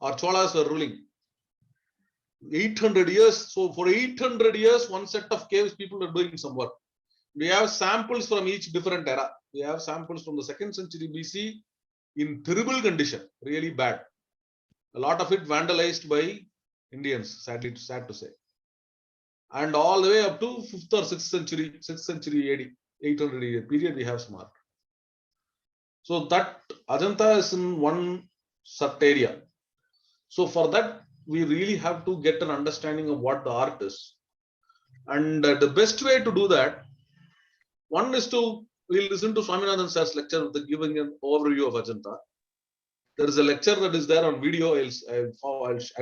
A: or Cholas were ruling. 800 years. So for 800 years, one set of caves people are doing some work. We have samples from each different era. We have samples from the 2nd century BC in terrible condition, really bad. A lot of it vandalized by Indians, sad to say. And all the way up to 5th or 6th century AD, 800-year period, we have some art. So that Ajanta is in one such area. So for that, we really have to get an understanding of what the art is. And the best way to do that, one is we'll listen to Swaminathan sir's lecture with giving an overview of Ajanta. There is a lecture that is there on video. I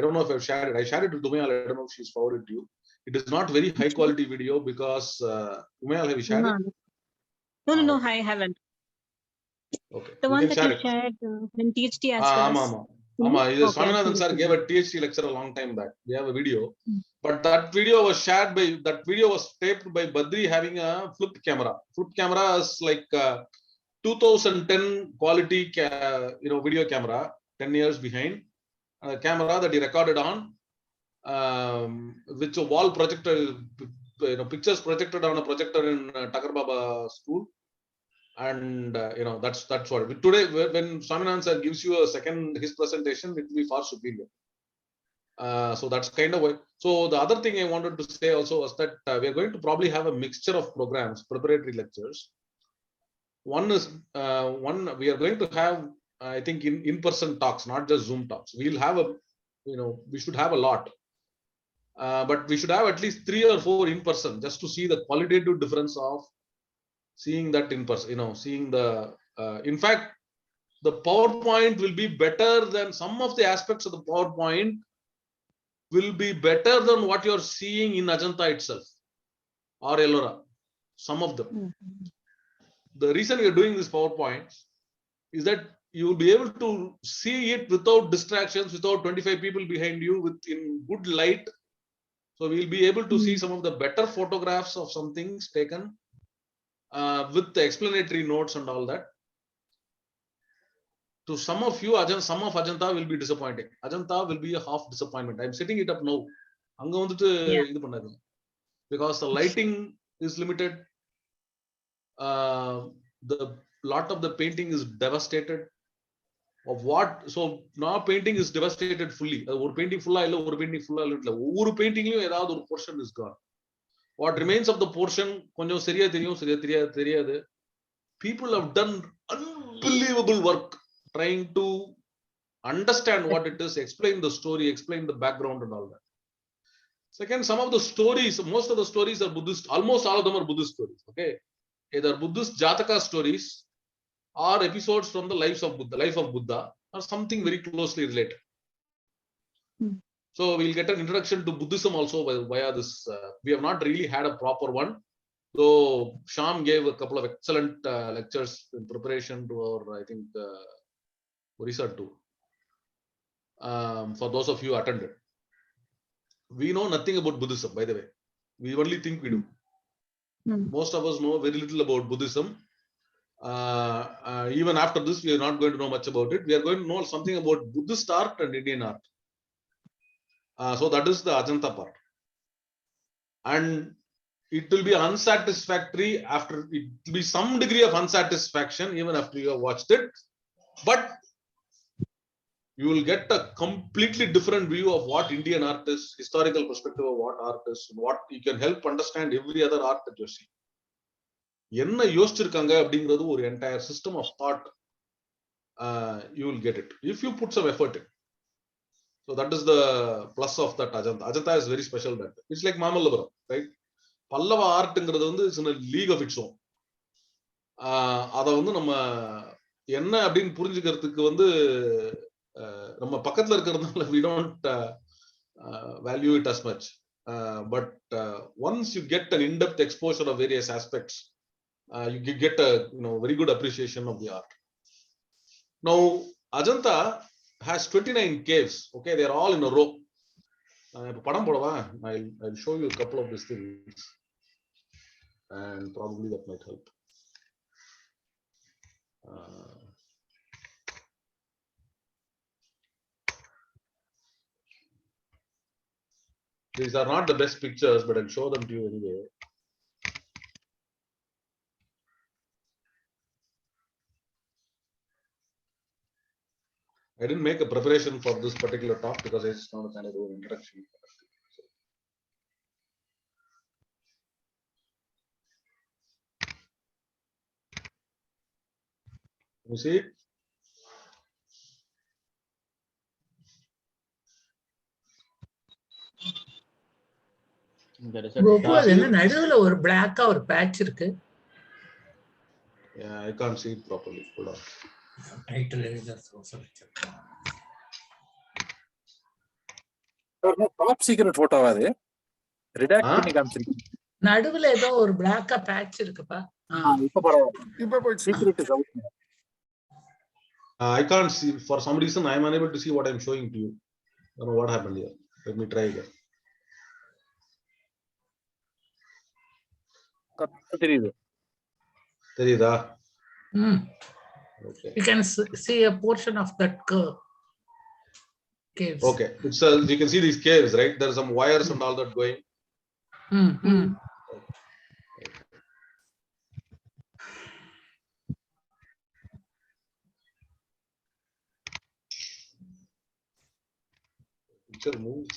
A: don't know if I've shared it. I shared it with Umayal. I don't know if she's forwarded to you. It is not very high quality video because Umayal, have you shared it?
B: No, I haven't.
A: Okay.
B: The one that you shared in THT as well.
A: Swaminathan sir gave a THT lecture a long time back. We have a video, but that video was taped by Badri having a flipped camera. Flipped camera is like 2010 quality video camera, 10 years behind, camera that he recorded on, which a wall projector, pictures projected on a projector in Takar Baba school. And that's what today when Swaminathan sir gives you a second his presentation, it will be far superior. So that's kind of what. So the other thing I wanted to say also was that we are going to probably have a mixture of programs, preparatory lectures. One is we are going to have, I think, in-person talks, not just Zoom talks. We'll have we should have a lot, but we should have at least 3 or 4 in person, just to see the qualitative difference of seeing that in person. Seeing the in fact, the PowerPoint will be better than some of the aspects of the PowerPoint will be better than what you're seeing in Ajanta itself or Ellora. Some of them. The reason we are doing this PowerPoint is that you will be able to see it without distractions, without 25 people behind you, in good light. So we'll be able to see some of the better photographs of some things taken with the explanatory notes and all that. To some of you, some of Ajanta will be disappointing. Ajanta will be a half disappointment. I'm setting it up now. Because the lighting is limited. The lot of the painting is devastated. So now painting is devastated fully. One painting full, one painting full. One painting portion is gone. What remains of the portion, people have done unbelievable work trying to understand what it is, explain the story, explain the background and all that. Second, some of the stories, most of the stories are Buddhist, almost all of them are Buddhist stories. Okay, either Buddhist Jataka stories or episodes from the life of Buddha, or something very closely related. So we'll get an introduction to Buddhism also via this. We have not really had a proper one, though Shyam gave a couple of excellent lectures in preparation to our, I think, Orissa tour. For those of you who attended. We know nothing about Buddhism, by the way. We only think we do. Most of us know very little about Buddhism. Even after this, we are not going to know much about it. We are going to know something about Buddhist art and Indian art. So that is the Ajanta part. And it will be unsatisfactory after, it will be some degree of unsatisfaction even after you have watched it. But you will get a completely different view of what Indian art is, historical perspective of what art is, what you can help understand every other art that you see. என்ன யோசிச்சிருக்காங்க அப்படிங்கிறது ஒரு entire system of thought, you will get it if you put some effort in. So that is the plus of that Ajanta. Ajanta is very special that it's like Mamallapuram, right? Pallava artங்கிறது வந்து it's in a league of its own. அத வந்து நம்ம என்ன அப்படினு புரிஞ்சிக்கிறதுக்கு வந்து நம்ம பக்கத்துல இருக்கிறதுனால we don't value it as much. But once you get an in-depth exposure of various aspects, you get a very good appreciation of the art. Now Ajanta has 29 caves. Okay, they are all in a row. padam podava, I'll show you a couple of these things and probably that might help. These are not the best pictures, but I'll show them to you anyway. I didn't make a preparation for this particular talk because it's not a kind of introduction. You see it?
K: என்ன நடுவுல ஒரு பிளாக்கா ஒரு batch இருக்கு.
A: Yeah, I can't see it properly. Hold on.
Q: Top secret போட்டோவா அது? Redact பண்ணி காமிச்சிருக்கீங்க.
K: நடுவுல ஏதோ ஒரு பிளாக்கா பேட்ச் இருக்குப்பா.
Q: இப்ப பரவாயில்லை. இப்ப secret is out.
A: I can't see, for some reason I am unable to see what I am showing to you. I don't know what happened here. Let me try again.
Q: தெரியுது.
A: தெரியுதா? Okay.
K: You can see a portion of that curve. Caves.
A: Okay. It's you can see these caves, right? There are some wires and all that going. Picture moves.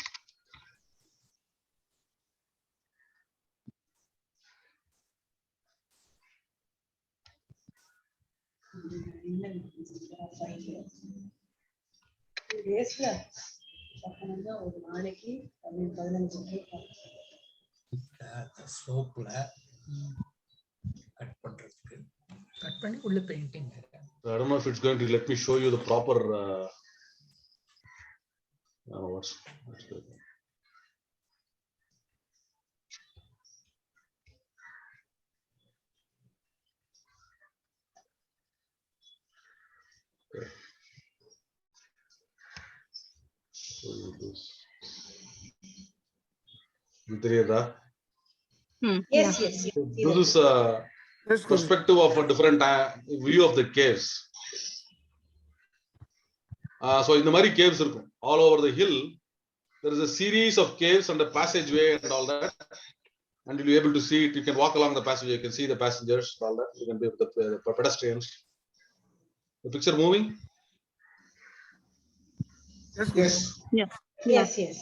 L: ஸ்லோப்ல cut பண்றதுக்கு
K: cut பண்ணி உள்ள painting.
A: I don't know if it's going to let me show you the proper what's good. Okay. So this.
M: Yes, yes, yes.
A: This is a perspective of a different view of the caves. So in the Mari caves, all over the hill, there is a series of caves and a passageway and all that. And you'll be able to see it. You can walk along the passageway. You can see the passengers, all that. You can be the pedestrians. The picture moving?
S: Yes.
B: Yes.
M: Yes, yes.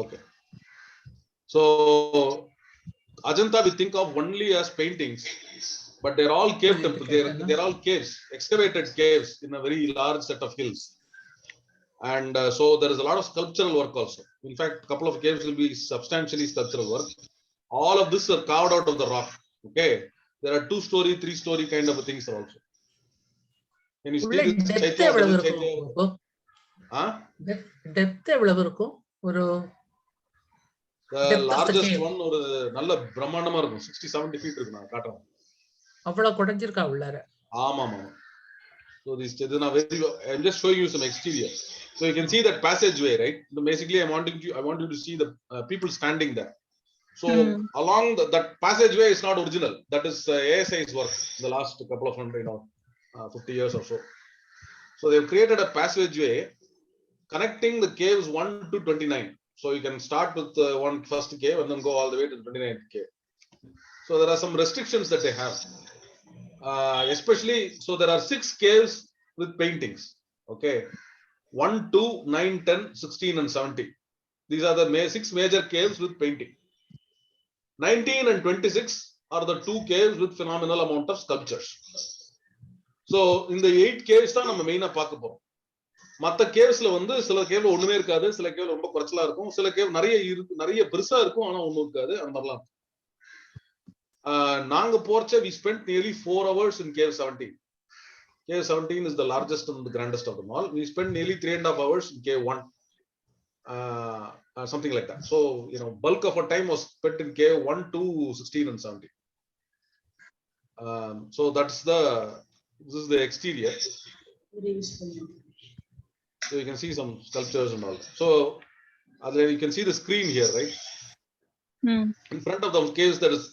A: Okay. So Ajanta we think of only as paintings, but they're all cave temples. They're all caves, excavated caves in a very large set of hills. And so there is a lot of sculptural work also. In fact, a couple of caves will be substantially sculptural work. All of this are carved out of the rock. Okay. There are 2-story, 3-story kind of things also. Can you see this?
K: Depth எவ்வளவு இருக்கும்? ஒரு
A: the largest one ஒரு நல்ல பிரம்மாண்டமா இருக்கும். 60-70 feet இருக்கு. நான் காட்டுறேன்.
K: அவ்வளவு குடஞ்சிருக்கா உள்ளார?
A: ஆமா. So this I'm just showing you some exterior. So you can see that passageway, right? So basically I want you to see the people standing there. So along that passageway is not original. That is ASI's work in the last couple of 50 years or so. So they've created a passageway connecting the caves 1 to 29. So you can start with one first cave and then go all the way to the 29th cave. So there are some restrictions that they have. Especially, so there are 6 caves with paintings. Okay. 1, 2, 9, 10, 16 and 17. These are the 6 major caves with painting. 19 and 26 are the 2 caves with phenomenal amount of sculptures. So in the 8 caves தான் நம்ம மெயினா பார்க்க போறோம். மத்த கேவ்ஸ்ல வந்து சில கேவ்ல ஒண்ணுமே இருக்காது, சில கேவ் ரொம்ப குறைச்சலா இருக்கும், சில கேவ் நிறைய பெருசா இருக்கும் ஆனா ஒண்ணும் இருக்காது, அந்த மாதிரிலாம். நாங்க போறச்ச we spent nearly 4 hours in cave 17. Cave 17 is the largest and the grandest of them all. We spent nearly 3.5 hours in cave 1. Something like that. So, bulk of our time was spent in cave 1 to 16 and 17. So this is the exterior. So you can see some sculptures and all. So you can see the screen here, right? In front of the caves there is,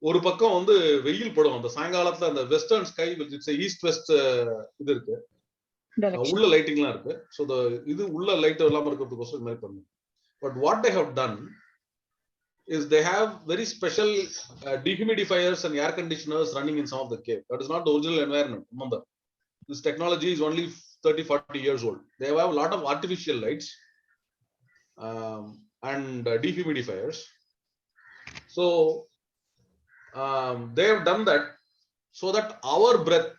A: ஒரு பக்கம் வந்து வெயில் படும். அந்த சாயங்காலத்துல அந்த western sky it's east west இது இருக்கு, உள்ள லைட்டிங்லாம் இருக்கு. ஸோ இது உள்ள லைட் இல்லாம இருக்கிறதுக்கோசம் இது மாதிரி பண்ணும். But what they have done is they have very special dehumidifiers and air conditioners running in some of the cave. That is not the original environment. Remember, this technology is only 30-40 years old. They have a lot of artificial lights and dehumidifiers. So they have done that so that our breath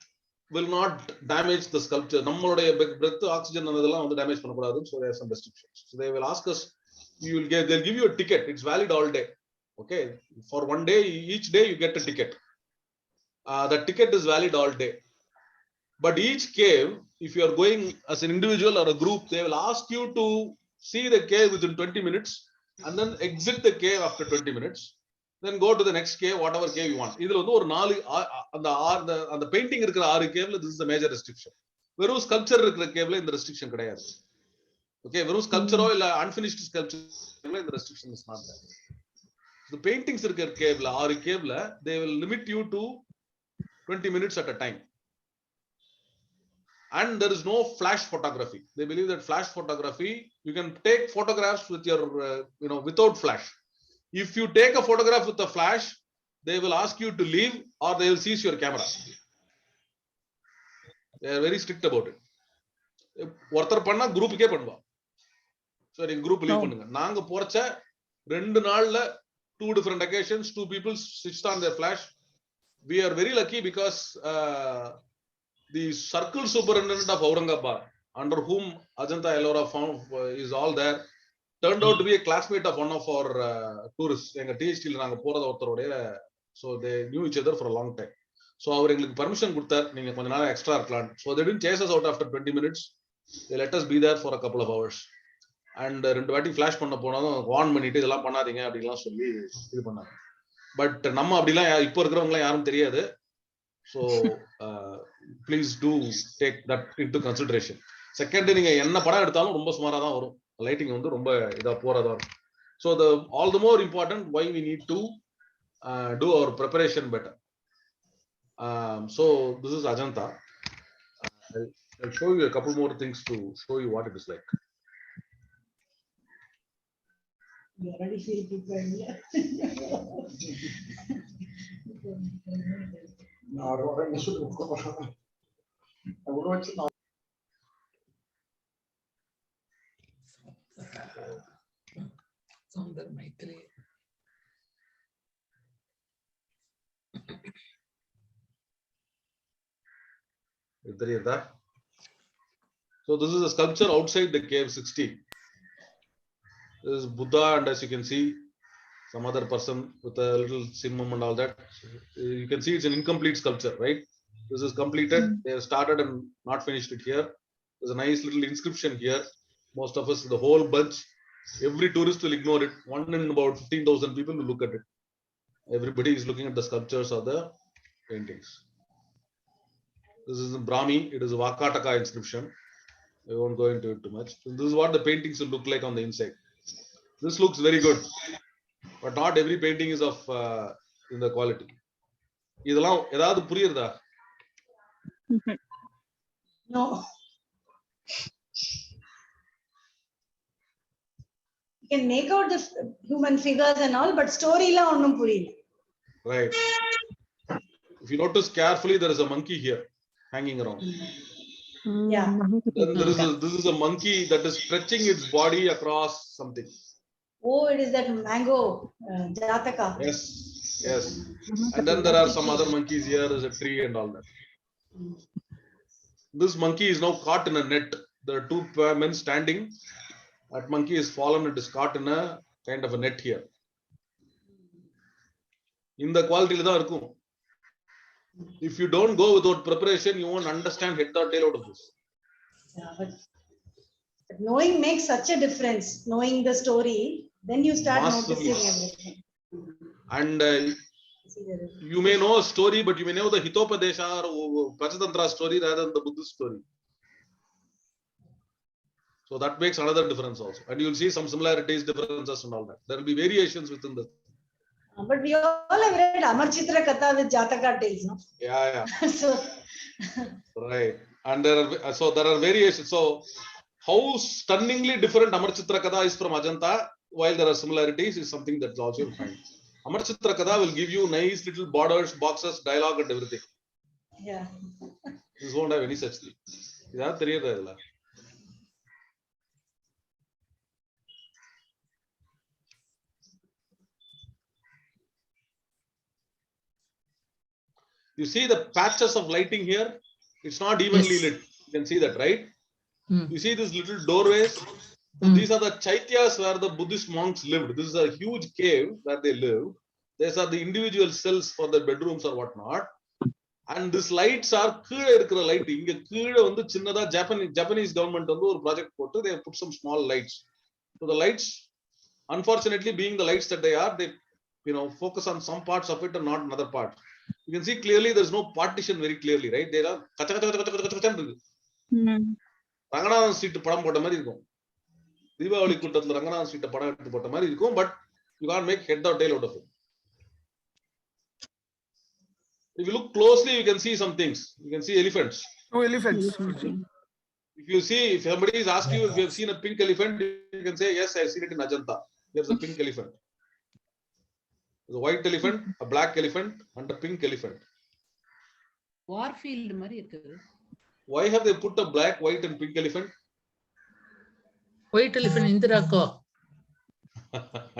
A: will not damage the sculpture. நம்மளுடைய breath oxygen அதெல்லாம் வந்து damage பண்ணக்கூடாது. So there are some restrictions. So they will ask us, they'll give you a ticket. It's valid all day. Okay, for one day, each day you get a ticket. That ticket is valid all day. But each cave, if you are going as an individual or a group, they will ask you to see the cave within 20 minutes and then exit the cave after 20 minutes. Then go to the next cave, whatever cave you want. இதுல வந்து ஒரு 4 அந்த painting இருக்கிற 6 கேவ்ல this is the major restriction. வெறும் sculpture இருக்கிற கேவ்ல இந்த restriction கிடையாது. Okay, வெறும் ஸ்கல்ப்சரோ இல்ல அன்ஃபினிஷ்ட் ஸ்கல்ப்சர்ல இந்த restriction is not there. the paintings இருக்கிற கேவ்ல 6 கேவ்ல they will limit you to 20 minutes at a time. And there is no flash photography. They believe that flash photography, you can take photographs with your, without flash. If you take a photograph with a flash, they will ask you to leave or they will seize your camera. They are very strict about it. ஒருத்தர் பண்ணா குரூப்புக்கே பண்ணுவா. சரி group leave பண்ணுங்க. நாங்க போறச்ச 2 நாள்ல 2 different occasions, 2 people switched on their flash. We are very lucky because the circle superintendent of Aurangabad, under whom Ajanta Ellora is all there, turned out to be a classmate of one of our tourists. எங்க THT ல நாங்க போறது ஒருத்தரோட, so they knew each other for a long time. So அவர் எங்களுக்கு permission கொடுத்தார், நீங்க கொஞ்ச நேரம் எக்ஸ்ட்ரா இருக்கலாம். So they didn't chase us out after 20 minutes. They let us be there for a couple of hours. And 2 வாட்டி flash பண்ண போனதும் warn பண்ணிட்டு இதெல்லாம் பண்ணாதீங்க அப்படிலாம் சொல்லி இது பண்ணாங்க. பட் நம்ம அப்படிலாம் இப்போ இருக்கிறவங்களாம் யாரும் தெரியாது. So please do take that into consideration. Second, நீங்க என்ன படம் எடுத்தாலும் ரொம்ப சுமாராக தான் வரும். லைட்டிங் வந்து ரொம்ப இதா போறதா இருக்கும். So all the more important why we need to do our preparation better. So this is Ajanta. I'll show you a couple more things to show you what it is like.
M: You already feel prepared.
K: Soundar Maithili.
A: So this is a sculpture outside the cave 60. This is Buddha, and as you can see, some other person with a little simum and all that. You can see it's an incomplete sculpture, right? This is completed. They have started and not finished it here. There's a nice little inscription here. Most of us, the whole bunch, every tourist will ignore it. One in about 15,000 people will look at it. Everybody is looking at the sculptures or the paintings. This is in Brahmi. It is a Vakataka inscription. I won't go into it too much. So this is what the paintings will look like on the inside. This looks very good, but not every painting is of in the quality. இதெல்லாம் ஏதாவது புரியுதா?
M: No. You can make out the human figures and all, but story la onnum puriyala.
A: Right. If you notice carefully, there is a monkey here hanging around.
M: Yeah.
A: Then this is a monkey that is stretching its body across something.
M: Oh, it is that mango Jataka.
A: Yes, yes. And then there are some other monkeys here. There's a tree and all that. This monkey is now caught in a net. There are 2 men standing. That monkey is fallen and is caught in a kind of a net here. In the quality da irukum. If you don't go without preparation, you won't understand head or tail out of this.
M: Yeah, but knowing makes such a difference. Knowing the story, then you start
A: Massively.
M: noticing everything.
A: And you may know a story, but you may know the Hitopadesha or Pachatantra story rather than the Buddhist story. So that makes another difference also. And you will see some similarities, differences and all that. There will be variations within the.
M: But we all have read Amar Chitra Katha with Jataka tales, no?
A: Yeah.
M: So
A: right. And there are variations. So how stunningly different Amar Chitra Katha is from Ajanta, while there are similarities, is something that's also fine. Amar Chitra Katha will give you nice little borders, boxes, dialogue and everything.
M: yeah.
A: This won't have any such thing. Idha theriyadha idla. You see the patches of lighting here? It's not evenly lit. You can see that, right? You see these little doorways? So these are the chaityas where the Buddhist monks lived. This is a huge cave where they lived. These are the individual cells for the bedrooms or whatnot. And these lights are கீழ இருக்கிற light. இங்க கீழ வந்து சின்னதா Japanese government வந்து ஒரு project போட்டு they have put some small lights. So the lights, unfortunately, being the lights that they are, they focus on some parts of it and not another part. You can see clearly there's no partition very clearly, right? They are Ranganathan street படம் போட்ட மாதிரி இருக்கும். தீபாவளி கூட்டத்துல Ranganathan street படம் எடுத்து போட்ட மாதிரி இருக்கும். But you can't make head or tail out of it. If you look closely, you can see some things. You can see elephants.
U: Two elephants.
A: If you see, if somebody is asking you if you have seen a pink elephant, you can say, yes, I've seen it in Ajanta. There's a pink elephant. There's a white elephant, a black elephant, and a pink elephant.
G: Warfield மாதிரி இருக்குது.
A: Why have they put a black, white, and pink elephant?
K: White elephant Indirako.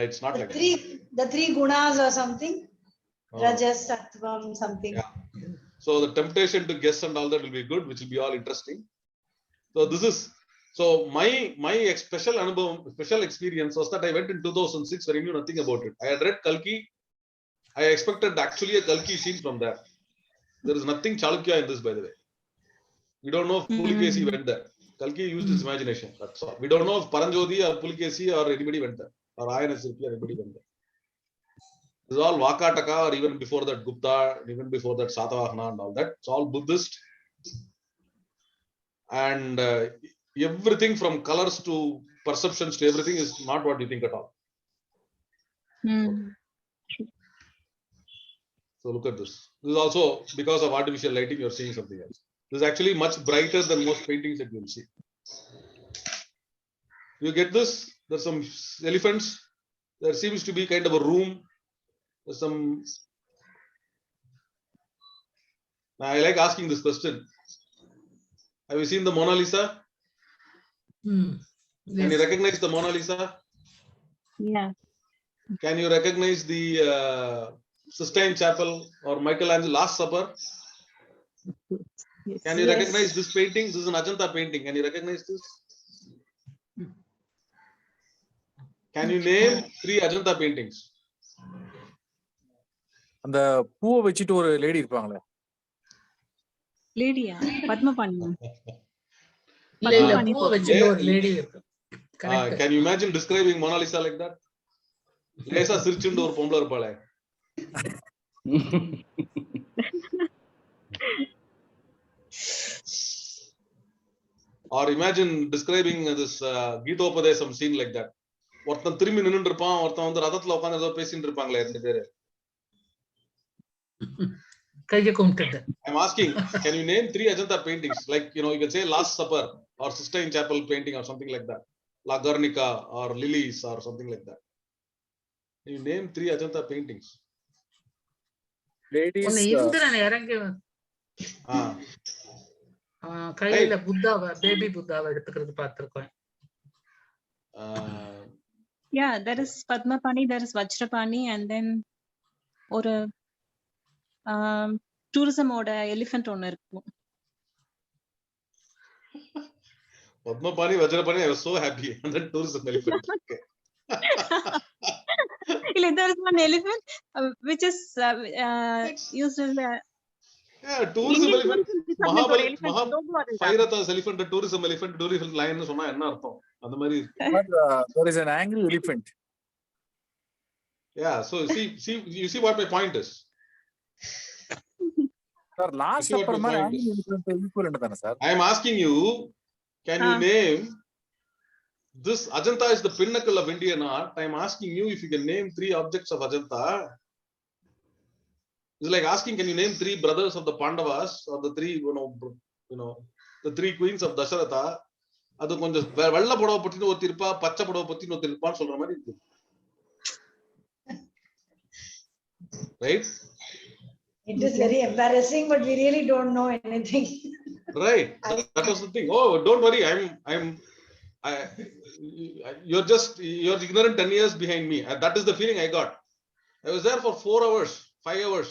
A: It's not like
M: The three gunas or something.
A: Oh.
M: Rajas, Sattvam, something.
A: Yeah. So the temptation to guess and all that will be good, which will be all interesting. So this is, so my special experience was that I went in 2006 when I knew nothing about it. I had read Kalki. I expected actually a Kalki scene from there. There is nothing Chalukya in this, by the way. We don't know if Pulikesi went there. Kalki used his imagination. That's all. We don't know if Paranjodi or Pulikesi or anybody went there, or Ayanasirki or anybody went there. This is all Vakataka, or even before that Gupta, even before that Satavahana and all that. It's all Buddhist. And everything from colors to perceptions to everything is not what you think at all. So look at this. This is also because of artificial lighting, you're seeing something else. This is actually much brighter than most paintings that you'll see. You get this? There's some elephants. There seems to be kind of a room. There's some. I like asking this question. Have you seen the Mona Lisa? Can you recognize the Mona Lisa?
B: Yeah.
A: Can you recognize the Sistine Chapel or Michelangelo Last Supper?
B: Yes.
A: Can you recognize this painting? This is an Ajanta painting. Can you recognize this? Can you name 3 Ajanta paintings?
Q: அந்த பூவை வச்சிட்டு ஒரு lady இருப்பாங்களே.
B: லேடியா? பத்மபாணி.
K: இல்ல பூவை வச்சிட்டு ஒரு lady இருக்கு.
A: Can you imagine describing Mona Lisa like that? லேசா சிரிச்சுண்டு ஒரு பொம்பளை இருப்பாளே. Or imagine describing this Geetopadesam scene like that. ஒருத்தன் திரும்பி நின்னுட்டு இருப்பான், ஒருத்தன் வந்து ரதத்துல உட்கார்ந்து ஏதோ பேசிட்டு இருப்பாங்களே ரெண்டு பேரு.
K: கையை கும்பிட்டுட்டு.
A: I'm asking, can you name 3 Ajanta paintings? Like, you know, you can say Last Supper or Sistine Chapel painting or something like that. La Guernica or Lilies or something like that. Can you name 3 Ajanta paintings?
Q: Ladies.
K: Indiran இறங்கி கையில புத்தாவை baby புத்தாவை எடுத்துக்கிறது பார்த்திருக்கேன்.
B: Yeah, there is Padmapani, there is Vajrapani, and then ஒரு tourism ஓட elephant ஒன்னு இருக்கும்.
A: Padmapani, Vajrapani, I was so happy. And then tourism elephant. Okay.
B: There is one elephant which is used as a
A: tourism elephant. Mahabharata's elephant, tourism elephant, tourism lion சொன்னா என்ன அர்த்தம்? அந்த மாதிரி இருக்கு.
Q: There is an angry elephant.
A: Yeah, so you see what my point is.
Q: Sir, last supper மாதிரி angry elephant equivalent தானே sir?
A: I am asking you, can you name this? Ajanta is the pinnacle of Indian art. I am asking you if you can name 3 objects of Ajanta. It's like asking, can you name 3 brothers of the Pandavas or the 3, you know, the 3 queens of Dasharatha? அது கொஞ்சம் வெள்ளை புடவை பத்தின ஒருத்தி இருப்பா, பச்சை புடவை பத்தின ஒருத்தி இருப்பான்னு சொல்ற மாதிரி இருக்கு. Right?
M: It is very embarrassing, but we really don't know anything.
A: Right. That was the thing. Oh, don't worry. You're ignorant 10 years behind me. That is the feeling I got. I was there for 4 hours, 5 hours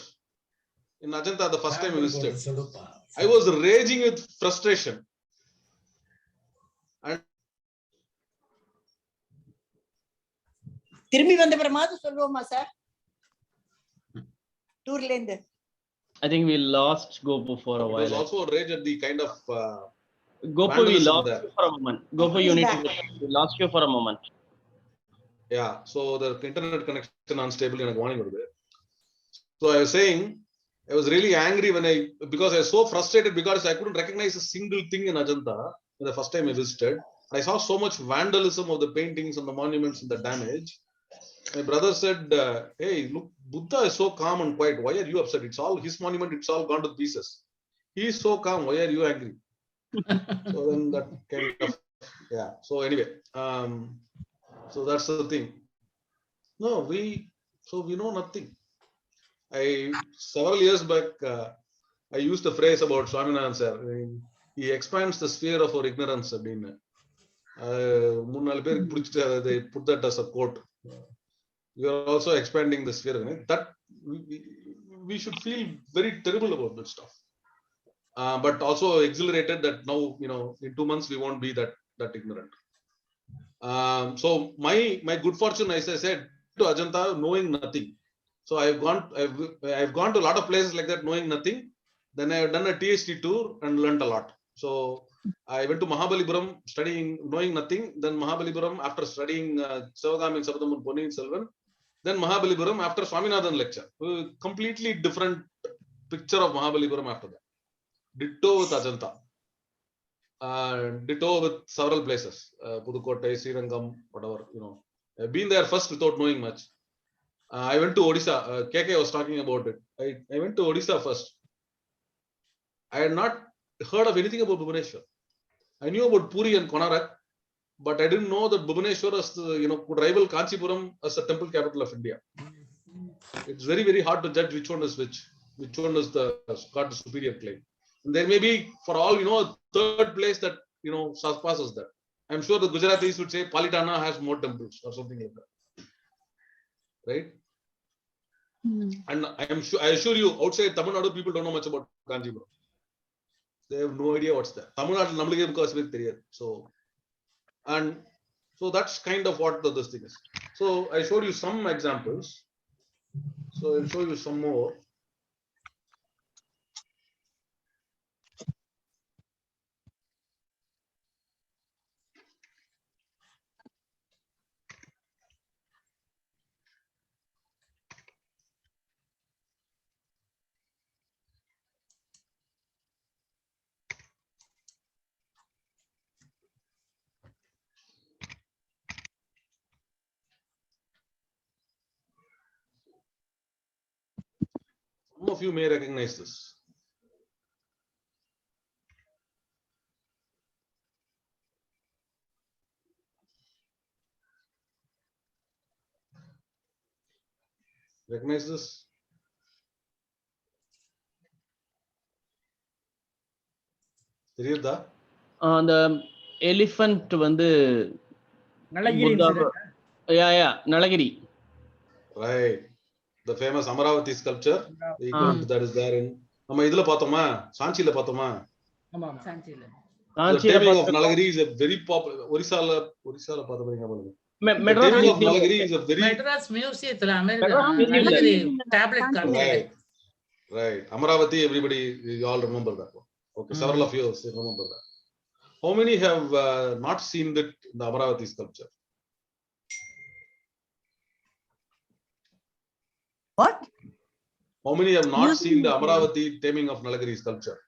A: in Ajanta the first time I visited. I was raging with frustration.
P: திரும்பி வந்த பிறமாவது சொல்லுவோமா sir டூர்ல இருந்து?
N: I think we lost Gopu for a while.
A: There was also a rage at the kind of
N: Gopu, we lost you for a moment. Gopu, we lost you for a moment.
A: Yeah, so the internet connection unstable in a warning. So I was saying, I was really angry because I was so frustrated because I couldn't recognize a single thing in Ajanta the first time I visited. I saw so much vandalism of the paintings and the monuments and the damage. My brother said, hey, look, Buddha is so calm and quiet. Why are you upset? It's all his monument. It's all gone to pieces. He is so calm. Why are you angry? So then that kind of, yeah. So anyway, so that's the thing. No, we know nothing. Several years back, I used a phrase about Swaminathan sir. I mean, he expands the sphere of our ignorance. They put that as a quote. You are also expanding the sphere. That we should feel very terrible about that stuff. But also exhilarated that now, in 2 months we won't be that ignorant. So my good fortune, as I said, to Ajanta, knowing nothing. So I've gone to a lot of places like that, knowing nothing. Then I've done a THT tour and learned a lot. So I went to Mahabalipuram studying, knowing nothing. Then Mahabalipuram after studying Savagami Sabadam Ponniyin Selvan. Then Mahabalipuram after Swaminathan lecture. Completely different picture of Mahabalipuram after that. Ditto with Ajanta. Ditto with several places. Pudukkottai, Srirangam, whatever, I've been there first without knowing much. I went to Odisha. KK was talking about it. I went to Odisha first. I had not heard of anything about Bhubaneswar. I knew about Puri and Konarak, but I didn't know that Bhubaneswar could rival Kanchipuram as the temple capital of India. It's very, very hard to judge which one is which one is got the superior claim. And there may be, for all a third place that surpasses that. I'm sure the Gujaratis would say Palitana has more temples or something like that, right? And I assure you, outside Tamil Nadu, people don't know much about Kanchipuram. They have no idea what's there. Tamil Nadu namalike mukavasi theriyadu. So that's kind of what this thing is. So I showed you some examples. So I'll show you some more. Some of you may recognize this. Recognize this? தெரியுதா?
N: அந்த elephant வந்து
F: Nalagiri incident.
N: Yeah, Nalagiri.
A: Right. The famous Amaravati sculpture, the equivalent that is there in நம்ம இதுல பார்த்தோமா, சாஞ்சில பார்த்தோமா?
F: ஆமா
G: சாஞ்சில.
A: The taming of Nalagiri is a very popular. ஒரிசால பார்த்தீங்க பாருங்க. The taming of Nalagiri is a very
K: Madras மியூசியத்துல Nalagiri tablet காமிச்சாங்க.
A: Right. Amaravati, everybody, you all remember that one. Okay, several of you remember that. How many have not seen it in the Amaravati sculpture?
P: What?
A: How many have not seen the Amaravati taming of Nalagiri sculpture?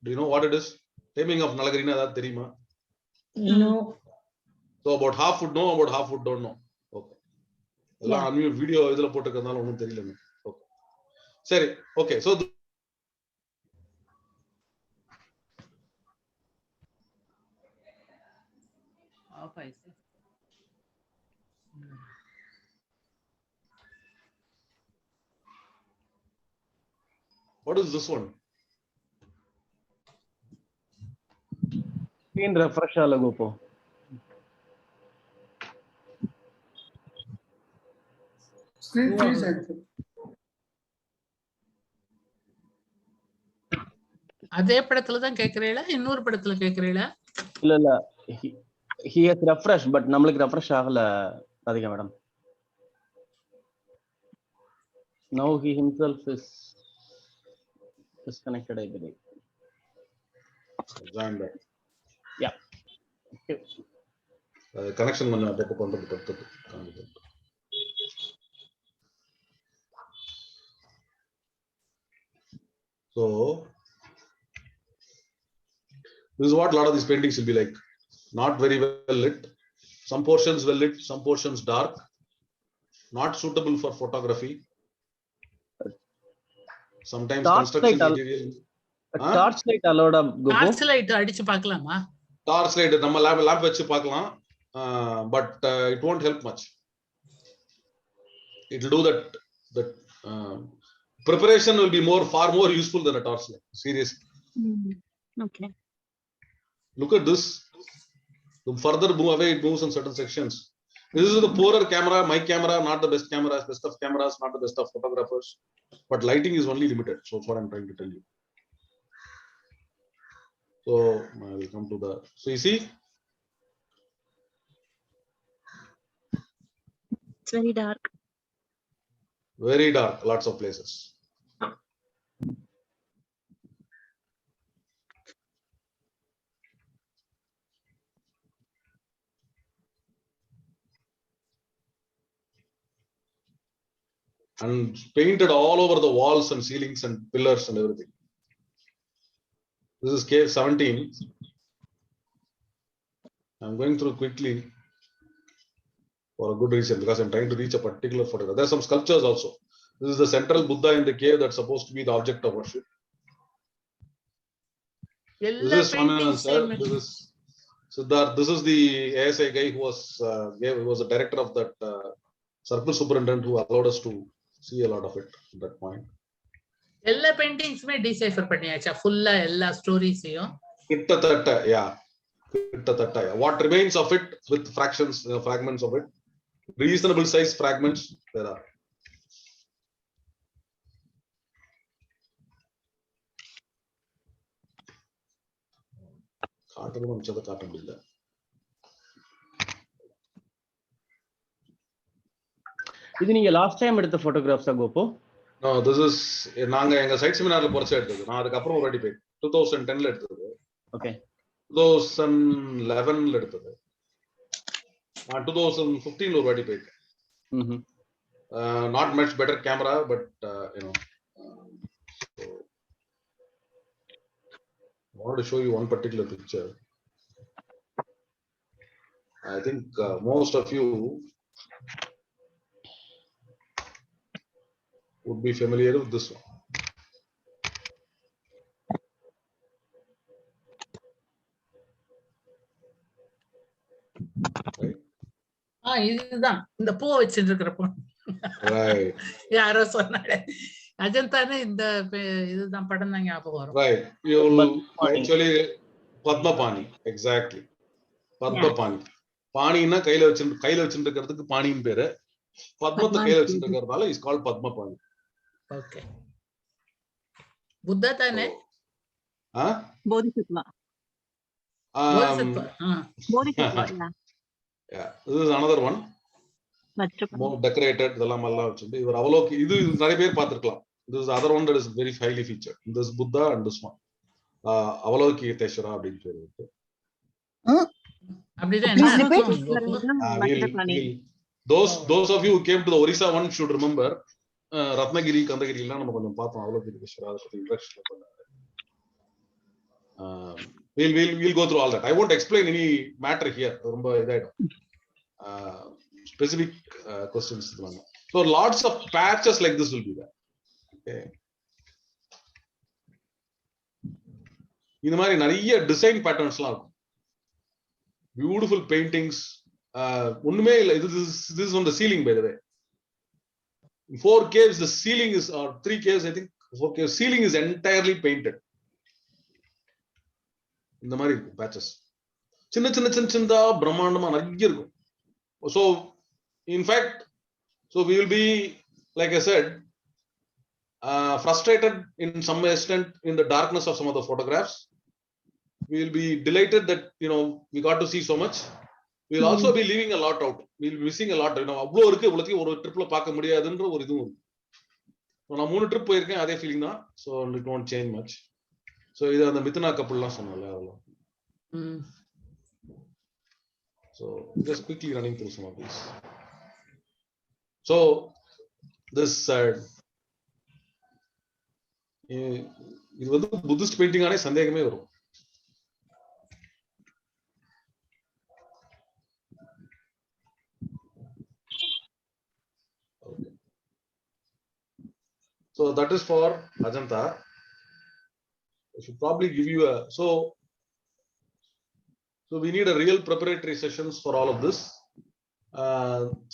A: Do you know what it is? Taming of Nalagiri, na that theriyuma?
P: No.
A: So about half would know, about half would don't know. Okay. எல்லாம் unmute video இதுல போட்டுக்கிறதுனால ஒண்ணும் தெரியல எனக்கு. Okay. சரி. Okay. So what is this one?
N: Screen refresh alagopo.
S: Screen freeze.
K: அதே படத்துல தான் கேக்குறீங்களா இன்னொரு படத்துல கேக்குறீங்களா?
N: இல்ல he has refresh but நம்மளுக்கு refresh ஆகல Radhika madam. Now he himself is disconnected, I believe.
A: Join back.
N: Yeah. Okay.
A: Connection கொஞ்சம் அப்பப்போ பண்றது. So this is what a lot of these paintings will be like. Not very well lit, Some portions well lit, some portions dark, not suitable for photography. Sometimes construction material.
N: Torch light அலோடா Gopu?
K: Torch light அடிச்சு பார்க்கலாமா?
A: Torch light நம்ம lab வச்சு பார்க்கலாம், but it won't help much. It will do that preparation will be far more useful than a torch light, seriously.
B: Okay.
A: Look at this. The further move away, it moves in certain sections. This is the poorer camera. My camera, not the best cameras. Best of cameras, not the best of photographers. But lighting is only limited. So that's what I'm trying to tell you. So I will come to the. So you see,
B: It's very dark.
A: very dark. Lots of places. And painted all over the walls and ceilings and pillars and everything. This is cave 17. I'm going through quickly for a good reason, because I'm trying to reach a particular photograph. There are some sculptures also. This is the central Buddha in the cave that's supposed to be the object of worship. This is Swaminathan sir. This is Siddharth. This is the ASI guy who was the director of that circle superintendent who allowed us to see a lot of it at that point.
K: எல்லா பெயிண்டிங்ஸ்மே decipher பண்ணியாச்சா ஃபுல்லா எல்லா ஸ்டோரிஸையும்?
A: கிட்டத்தட்ட, yeah. What remains of it with fractions, fragments of it, reasonable size fragments there are.
N: இது நீங்க last time எடுத்த போட்டோகிராஃப்ஸா Gopu?
A: No, this is நாங்க எங்க சைட் செமினார்ல போறச்ச எடுத்தது. நான் அதுக்கு அப்புறம் ஒரு வாட்டி போய் 2010ல எடுத்தது.
N: ஓகே.
A: 2011ல எடுத்தது. நான் 2015ல ஒரு வாட்டி போய். Not much better camera, but you know, so I want to show you one particular picture. I think most of you would be familiar with this one. Right?
K: இதுதான் இந்த பூ வச்சிட்டு இருக்கிறப்போ.
A: Right.
K: யாரோ சொன்னாங்க அஜந்தானே இந்த இதுதான் படம் தான் ஞாபகம் வரும்.
A: Right. You will actually Padmapani. Exactly. Padmapani. பாணின்னா கையில வச்சிட்டு இருக்கிறதுக்கு பாணின்னு பேரு. பத்மத்தை கையில வச்சிட்டு இருக்கிறதால is called Padmapani.
K: Okay. Buddha தானே?
B: Bodhisattva. Bodhisattva.
A: Yeah. This is another one. More decorated. இதெல்லாம் எல்லாம் வச்சிட்டு இவர் அவலோகி இது நிறைய பேர் பார்த்திருக்கலாம். This is the other one that is very highly featured. This Buddha and this one. அவலோகிதேஸ்வரா அப்படின்னு பேர் இருக்கு. Those of you who came to the Orissa one should remember Ratnagiri, Kandagiri எல்லாம் நம்ம கொஞ்சம் பார்த்தோம். அவலோகிதேஸ்வரா அதை பத்தி இன்ட்ரடக்ஷன் பண்ணாரு. We'll go through all that. I won't explain any matter here. ரொம்ப இதாயிடும். Specific questions. So lots of patches like this will be there. Okay. இந்த மாதிரி நிறைய டிசைன் பேட்டர்ன்ஸ்லாம் இருக்கும். Beautiful paintings. ஒண்ணுமே இல்ல. This is on the ceiling, by the way. 4 caves, the ceiling is, or 3 caves, I think. 4 caves, ceiling is entirely painted. இந்த மாதிரி இருக்கும் patches. சின்ன பிரம்மாண்டமா நிறைய இருக்கும். So in fact, so we will be, like I said, frustrated in some extent in the darkness of some of the photographs. We will be delighted that, you know, we got to see so much. We will also be leaving a lot out. We will be missing a lot. You know, அவ்வளோ இருக்கு, இவ்வளோத்தையும் ஒரு ட்ரிப்ல பார்க்க முடியாதுன்ற ஒரு இதுவும் இருக்கு. நான் 3 ட்ரிப் போயிருக்கேன், அதே ஃபீலிங் தான். So it won't change much. So இது அந்த மிதுனா கப்புள்லாம் சொன்னால அதெல்லாம். So just quickly running through some of these. So this இது வந்து புத்திஸ்ட் பெயிண்டிங் ஆனே சந்தேகமே வரும். So that is for Ajanta. I should probably give you a, so we need a real preparatory sessions for all of this.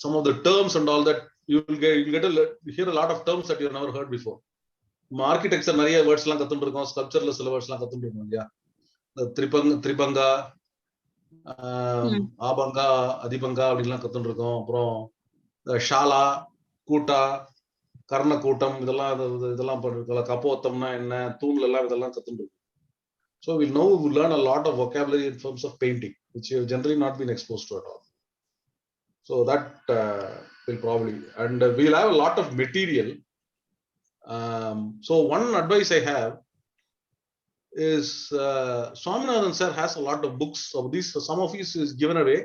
A: Some of the terms and all that you hear a lot of terms that you have never heard before. Architecture நிறைய words எல்லாம் கத்துட்டு இருக்கோம், sculptureல சில words எல்லாம் கத்துட்டு இருக்கோம் இல்லையா? திரிபங்கா, ஆபங்கா, அதிபங்கா அப்படின்லாம் கத்துட்டு இருக்கோம். அப்புறம் ஷாலா, கூட்டா, கர்ண கூட்டம் இதெல்லாம் பண்ணிருக்கோம். கப்போத்தம்னா என்ன, தூண்ல எல்லாம் இதெல்லாம் கத்துட்டு இருக்கோம். So we learn a lot of vocabulary in terms of painting, which you have generally not been exposed to at all. So that will probably, and we'll have a lot of material. So one advice I have is Swaminathan sir has a lot of books of these. Some of his is given away,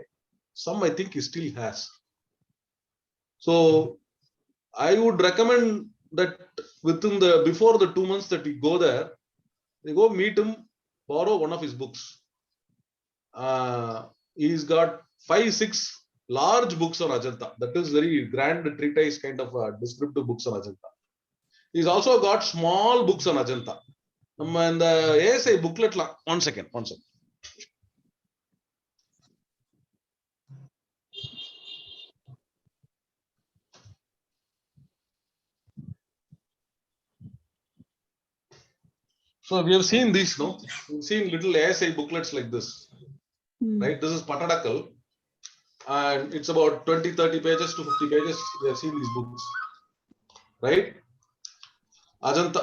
A: some I think he still has. So I would recommend that within before the 2 months that we go there, we go meet him, borrow one of his books. He's got 5-6 large books on Ajanta. That is very grand treatise kind of descriptive books on Ajanta. He's also got small books on Ajanta. நம்ம இந்த ASI bookletல one second. So we have seen these, no? We've seen little ASI booklets like this, right? This is Patadakal, and it's about 20-30 pages to 50 pages. We have seen these books, right? Ajanta,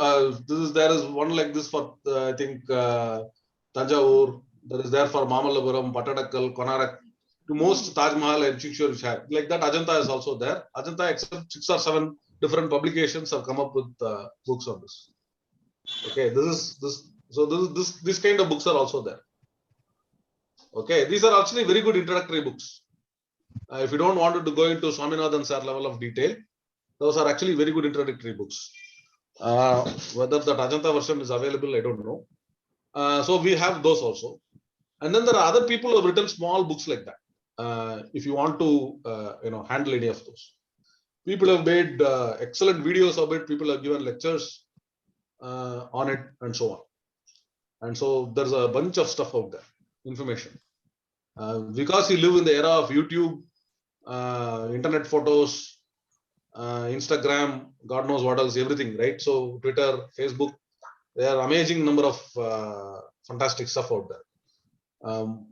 A: there is one like this for I think Tanjavur. There is there for Mamallapuram, Patadakal, Konarak. To most Taj Mahal and Chiksur which have like that. Ajanta is also there. Ajanta, except 6 or 7 different publications have come up with books on this. Okay, this kind of books are also there. Okay, these are actually very good introductory books. If you don't want to go into Swaminathan sir level of detail, those are actually very good introductory books. Whether that Ajanta version is available, I don't know. So we have those also. And then there are other people who have written small books like that. If you want to handle any of those. People have made excellent videos of it. People have given lectures on it and so on. And so there's a bunch of stuff out there, information. Because you live in the era of YouTube, internet photos, Instagram, God knows what else, everything, right? So Twitter, Facebook, there are amazing number of fantastic stuff out there.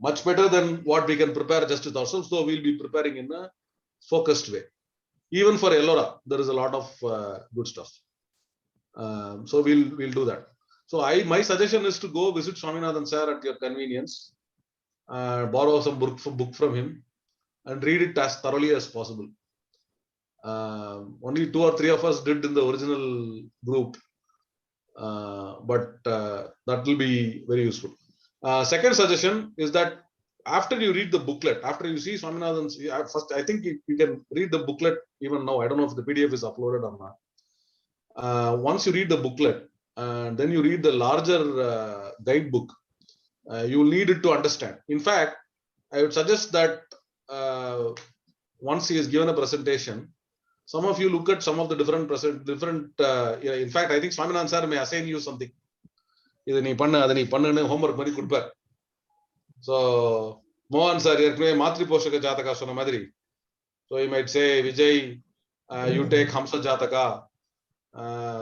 A: Much better than what we can prepare just with ourselves, though we'll be preparing in a focused way. Even for Ellora, there is a lot of good stuff. So we'll do that. So my suggestion is to go visit Swaminathan sir at your convenience, borrow some book from him, and read it as thoroughly as possible. Only 2 or 3 of us did in the original group, but that will be very useful. Second suggestion is that after you read the booklet, after you see Swaminathan's, first I think you can read the booklet even now. I don't know if the PDF is uploaded or not. Once you read the booklet, then you read the larger guidebook, you will need it to understand. In fact, I would suggest that once he has given a presentation, some of you look at some of the different in fact, I think Swaminathan sir may assign you something. இதை நீ பண்ணு, அதை நீ பண்ணுன்னு homework பண்ணி கொடுப்பார். So மோகன் sir ஏற்கனவே மாத்ரி போஷக ஜாதகா சொன்ன மாதிரி, so you might say Vijay you take Hamsa Jataka,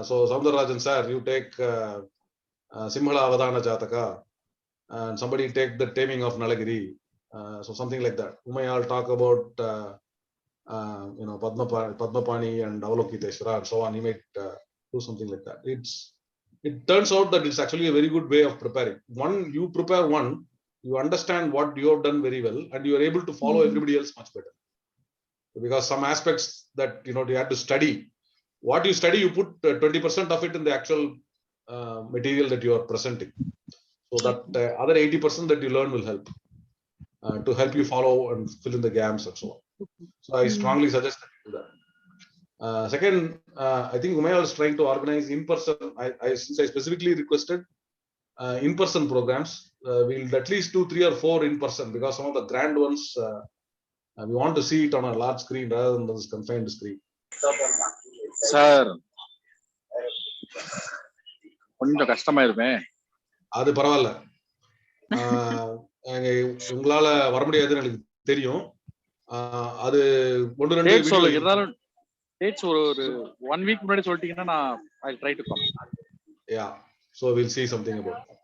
A: so Soundararajan sir you take Simhala Avadana Jataka, and somebody take the taming of Nalagiri, so something like that. You may all talk about Padmapani and Avalokiteshwara and so on. You might do something like that. It turns out that it's actually a very good way of preparing. One, you prepare one, you understand what you have done very well, and you are able to follow everybody else much better. Because some aspects that you have to study, what you study, you put 20% of it in the actual material that you are presenting, so that other 80% that you learn will help to help you follow and fill in the gaps and so on. So I strongly suggest that you do that. Second, I think Umayya is trying to organize in-person. Since I specifically requested in-person programs, we'll at least do 3 or 4 in-person, because some of the grand ones, we want to see it on a large screen rather than this confined screen.
Q: Sir, கொஞ்சம் கஷ்டமாயிருமே.
A: அது பரவாயில்ல. உங்களால வர முடியாதுன்னு எனக்கு தெரியும். அது 1-2
Q: date சொல்லுங்க. இருந்தாலும் டேட்ஸ் ஒரு 1 வீக் முன்னாடி சொல்லிட்டீங்கன்னா நான் I try to come.
A: Yeah, so we'll see something about that.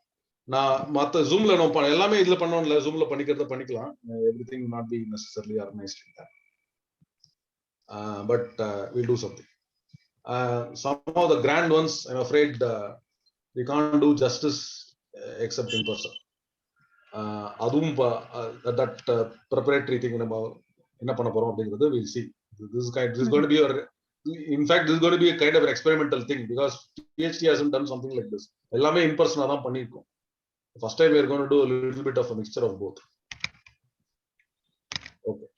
A: நான் மத்த ஜூம்ல நம்ம எல்லாமே இதுல பண்ணோம்ல, ஜூம்ல பண்ணிக்கிறத பண்ணிக்கலாம். Everything will not be necessarily organized in that. But we'll do something. Some of the grand ones, I'm afraid we can't do justice except in person. அதுவும் that preparatory thing நம்ம என்ன பண்ண போறோம் அப்படிங்கிறது we'll see. This is going to be in fact this is going to be a kind of an experimental thing because PhD hasn't done something like this. எல்லாமே in person தான் பண்ணிருக்கோம். First time we are going to do a little bit of a mixture of both. Okay.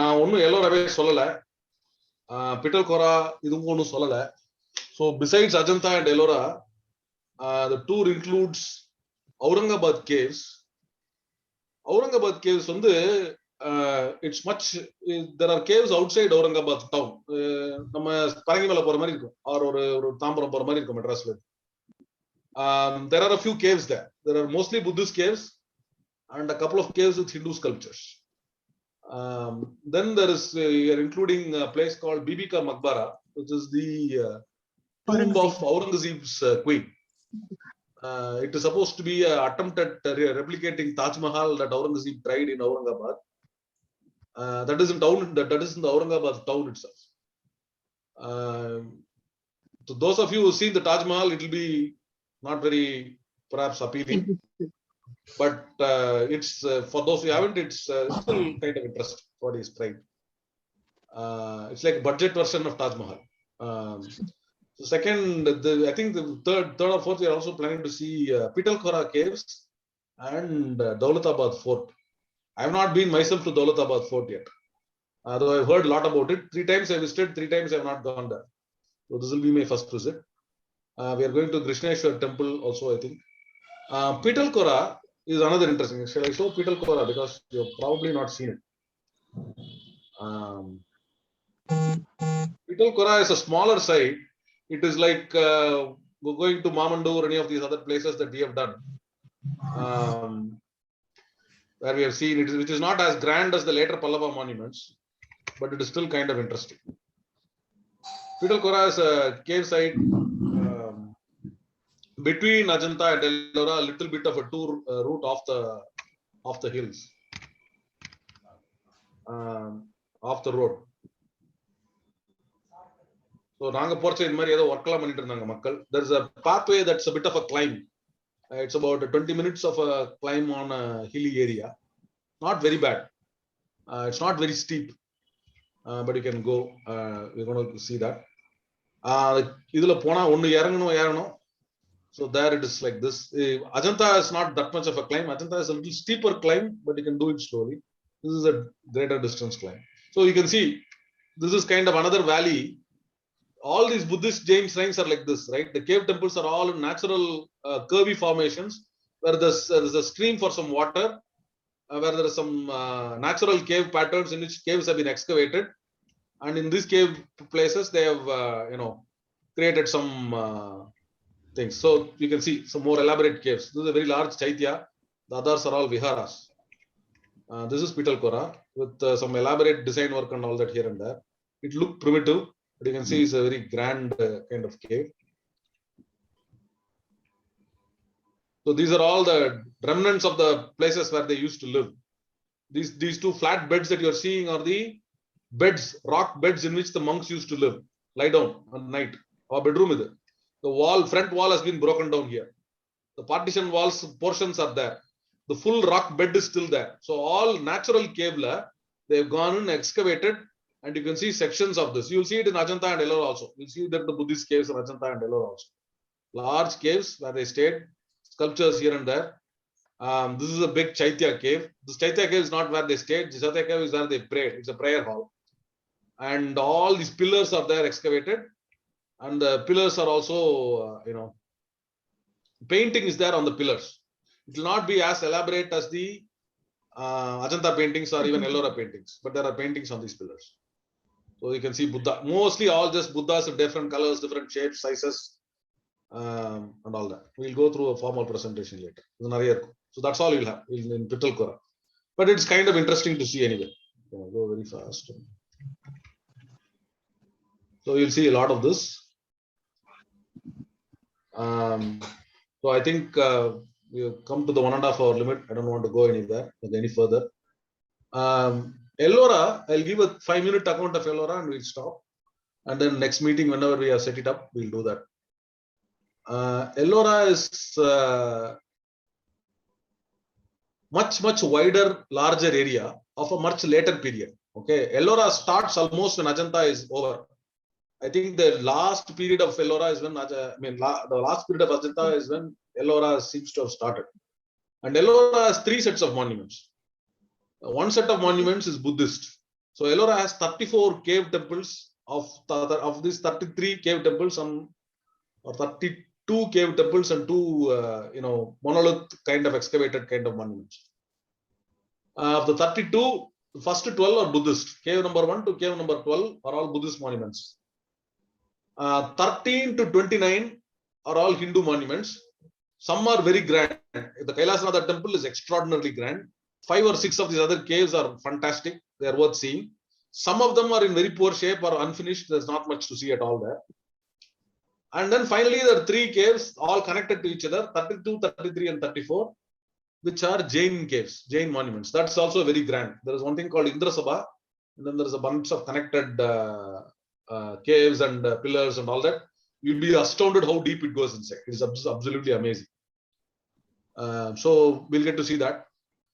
A: நான் ஒன்னும் எல்லோராவே சொல்லல. பிட்டல்கோரா இதுவும் ஒன்னும் சொல்லல. So besides Ajanta and Ellora, the tour includes Aurangabad caves. Aurangabad caves வந்து it's much, there are caves outside Aurangabad town. நம்ம பரங்கிமலை போற மாதிரி இருக்கும், ஒரு தாம்பரம் போற மாதிரி இருக்கும் மெட்ராஸ்ல. There are a few caves there. There are mostly Buddhist caves and a couple of caves with Hindu sculptures. Then there is you are including a place called Bibika Maqbara, which is the tomb of Aurangzeb's queen. It is supposed to be an attempt at replicating Taj Mahal that Aurangzeb tried in Aurangabad. That is in the Aurangabad town itself. So those of you who seen the Taj Mahal, it will be not very perhaps appealing, but it's for those who haven't, it's still kind of interesting what is tried. It's like a budget version of Taj Mahal. So second, I think the third or fourth, we are also planning to see Pitalkhora caves and Daulatabad Fort. I have not been myself to Daulatabad Fort yet, though I've heard a lot about it. 3 times I visited, 3 times I have not gone there. So this will be my first visit. We are going to Krishneshwar temple also, I think. Pitalkhora is another interesting. Shall I show Pitalkhora because you have probably not seen it. Pitalkhora is a smaller site. It is like going to Mamandur or any of these other places that we have done, where we have seen it, which is not as grand as the later Pallava monuments, but it is still kind of interesting. Pitalkhora is a cave site between Ajanta and Ellora, a little bit of a tour route off the hills, off the road. So நாங்க போறச்ச இந்த மாதிரி ஏதோ வர்க்லாம் பண்ணிட்டு இருந்தாங்க மக்கள். There's a pathway that's a bit of a climb. It's about 20 minutes of a climb on a hilly area. Not very bad. It's not very steep, but you can go. We're going to see that. இதுல போனா ஒன்னு ஏறணும். So there it is like this. Ajanta is not that much of a climb. Ajanta is a little steeper climb, but you can do it slowly. This is a greater distance climb. So you can see this is kind of another valley. All these Buddhist Jain shrines are like this, right? The cave temples are all natural curvy formations where there's a stream for some water, where there are some natural cave patterns in which caves have been excavated, and in these cave places they have created some things. So you can see some more elaborate caves. This is a very large chaitya. The others are all viharas. This is Pitalkhora with some elaborate design work and all that here and there. It looked primitive, but you can see it's a very grand kind of cave. So these are all the remnants of the places where they used to live. These two flat beds that you're seeing are the beds, rock beds in which the monks used to live, lie down at night. Our bedroom is there. The front wall has been broken down here. The partition walls portions are there. The full rock bed is still there. So all natural cave, they've gone and excavated, and you can see sections of this. You'll see it in Ajanta and Ellora also. You'll see that the Buddhist caves in Ajanta and Ellora also. Large caves where they stayed, sculptures here and there. This is a big Chaitya cave. This Chaitya cave is not where they stayed. This Chaitya cave is where they prayed. It's a prayer hall. And all these pillars are there excavated. And the pillars are also, painting is there on the pillars. It will not be as elaborate as the Ajanta paintings or even Ellora paintings, but there are paintings on these pillars. So you can see Buddha, mostly all just Buddhas in different colors, different shapes, sizes, and all that. We'll go through a formal presentation later. So that's all you'll have in Pittalkora. But it's kind of interesting to see anyway. Go very fast. So you'll see a lot of this. So I think we've come to the 1.5 hour limit. I don't want to go any further. Ellora, I'll give a 5-minute account of Ellora and we'll stop. And then next meeting, whenever we have set it up, we'll do that. Ellora is much wider, larger area of a much later period. Okay, Ellora starts almost when Ajanta is over. I think the last period of Ellora is when the last period of Ajanta is when Ellora seems to have started. And Ellora has 3 sets of monuments. One set of monuments is Buddhist. So Ellora has 34 cave temples. Of these 33 cave temples, or 32 cave temples and 2 monolith kind of excavated kind of monuments. Of the 32, the first 12 are Buddhist. Cave number 1 to cave number 12 are all Buddhist monuments. 13 to 29 are all Hindu monuments. Some are very grand. The Kailasanatha temple is extraordinarily grand. 5 or 6 of these other caves are fantastic. They are worth seeing. Some of them are in very poor shape or unfinished. There's not much to see at all there. And then finally, there are 3 caves all connected to each other, 32, 33, and 34, which are Jain caves, Jain monuments. That's also very grand. There is one thing called Indrasabha, and then there is a bunch of connected caves and pillars and all that. You'll be astounded how deep it goes inside. It is absolutely amazing. So we'll get to see that.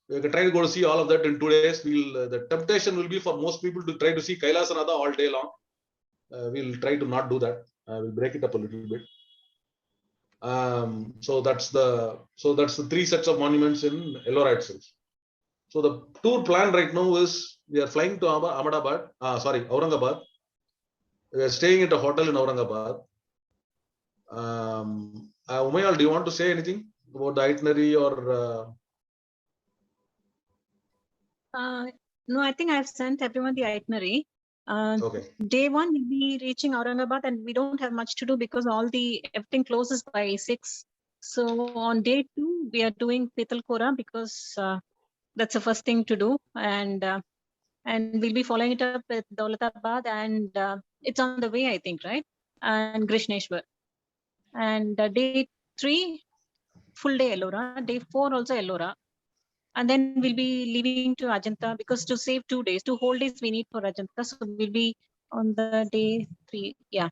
A: We can try to go to see all of that in 2 days. The temptation will be for most people to try to see Kailasanatha all day long. We'll try to not do that. We'll break it up a little bit. So that's the 3 sets of monuments in Ellora itself. So the tour plan right now is we are flying to Aurangabad. We are staying at a hotel in Aurangabad. Umayal, do you want to say anything about the itinerary or?
B: No, I think I've sent everyone the itinerary.
A: Okay.
B: Day 1 we'll be reaching Aurangabad and we don't have much to do because everything closes by 6. So on day 2 we are doing Pittalkora because that's the first thing to do, and we'll be following it up with Daulatabad, and it's on the way, I think, right? And Krishneshwar. And day 3 full day Ellora. Day 4 also Ellora. And then we'll be leaving to Ajanta because to save 2 days, 2 whole days we need for Ajanta. So we'll be on the day 3. Yeah.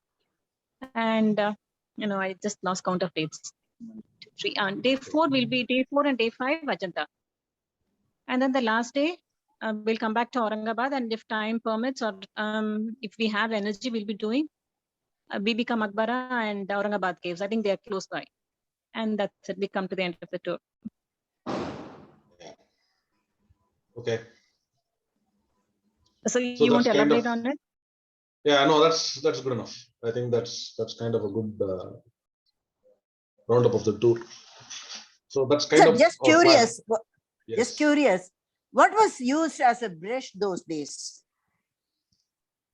B: And, I just lost count of dates. 1, 2, 3. And day 4 will be day 4 and day 5 Ajanta. And then the last day, we'll come back to Aurangabad. And if time permits or if we have energy, we'll be doing Bibi Ka Maqbara and Aurangabad caves. I think they are close by. And that's it. We come to the end of the tour.
A: Okay.
B: So you want to elaborate on it?
A: Yeah, no, that's good enough. I think that's kind of a good roundup of the tour. So that's kind of
P: just curious.
A: Yes.
P: Just curious. What was used as a brush those days?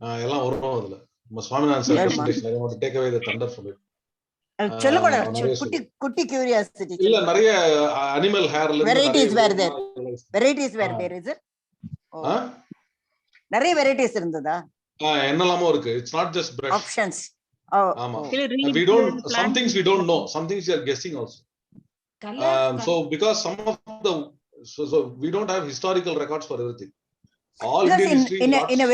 A: I don't want to take away the thunder from it.
P: Kutti curiosity.
A: Animal hair.
P: Varieties were there. Varieties were there, is it? Nariya varieties irundada.
A: It's not just brush.
P: Options.
A: We don't. Some things we don't know. Some things we are guessing also. So because some of the so we don't have historical records for everything. All
P: because
A: Indian history
P: in a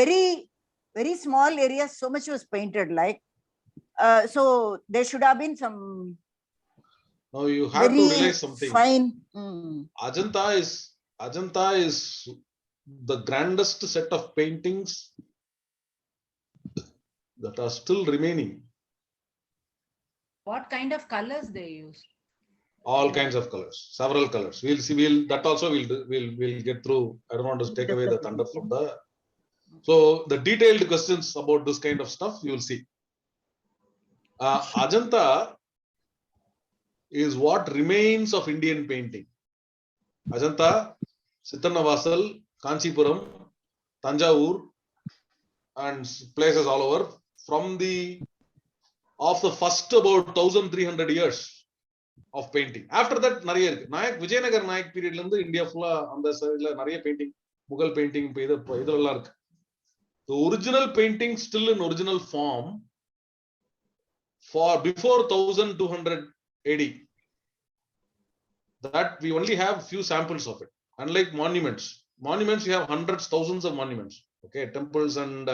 P: very small area, so much was painted. Like so, there should have been some.
A: Now you have to realize something.
P: Fine.
A: Ajanta is the grandest set of paintings that are still remaining.
G: What kind of colors they use?
A: All kinds of colors, several colors. We'll see. We'll get through. I don't want to take away the thunder from the. So the detailed questions about this kind of stuff you will see. Ajanta is what remains of Indian painting. Ajanta, Sittanavasal, Kanchipuram, Tanjavur, and places all over from of the first about 1300 years of painting. After that, Nayak Vijayanagar Nayak period India fulla on the side painting, Mughal painting, the original painting still in original form for before 1200 AD. That we only have few samples of it. Unlike monuments, you have hundreds, thousands of monuments. Okay, temples and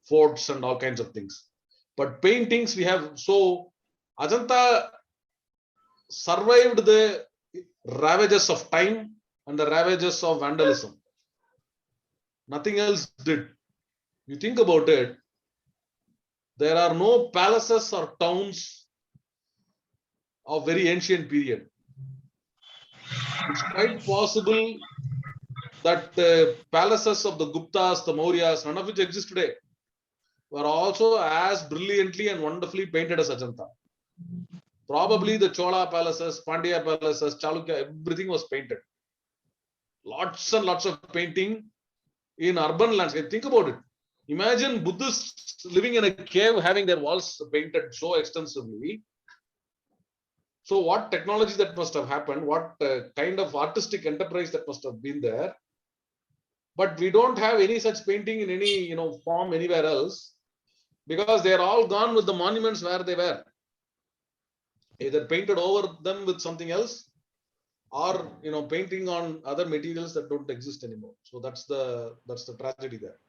A: forts and all kinds of things. But paintings we have. So Ajanta survived the ravages of time and the ravages of vandalism. Nothing else did. You think about it, there are no palaces or towns of very ancient period. It's quite possible that the palaces of the Guptas, the Mauryas, none of which exist today, were also as brilliantly and wonderfully painted as Ajanta. Probably the Chola palaces, Pandya palaces, Chalukya, everything was painted. Lots and lots of painting in urban landscape. Think about it. Imagine Buddhists living in a cave having their walls painted so extensively. So what technology that must have happened, what kind of artistic enterprise that must have been there. But we don't have any such painting in any form anywhere else, because they are all gone with the monuments where they were. Either painted over them with something else, or painting on other materials that don't exist anymore. So that's the tragedy there.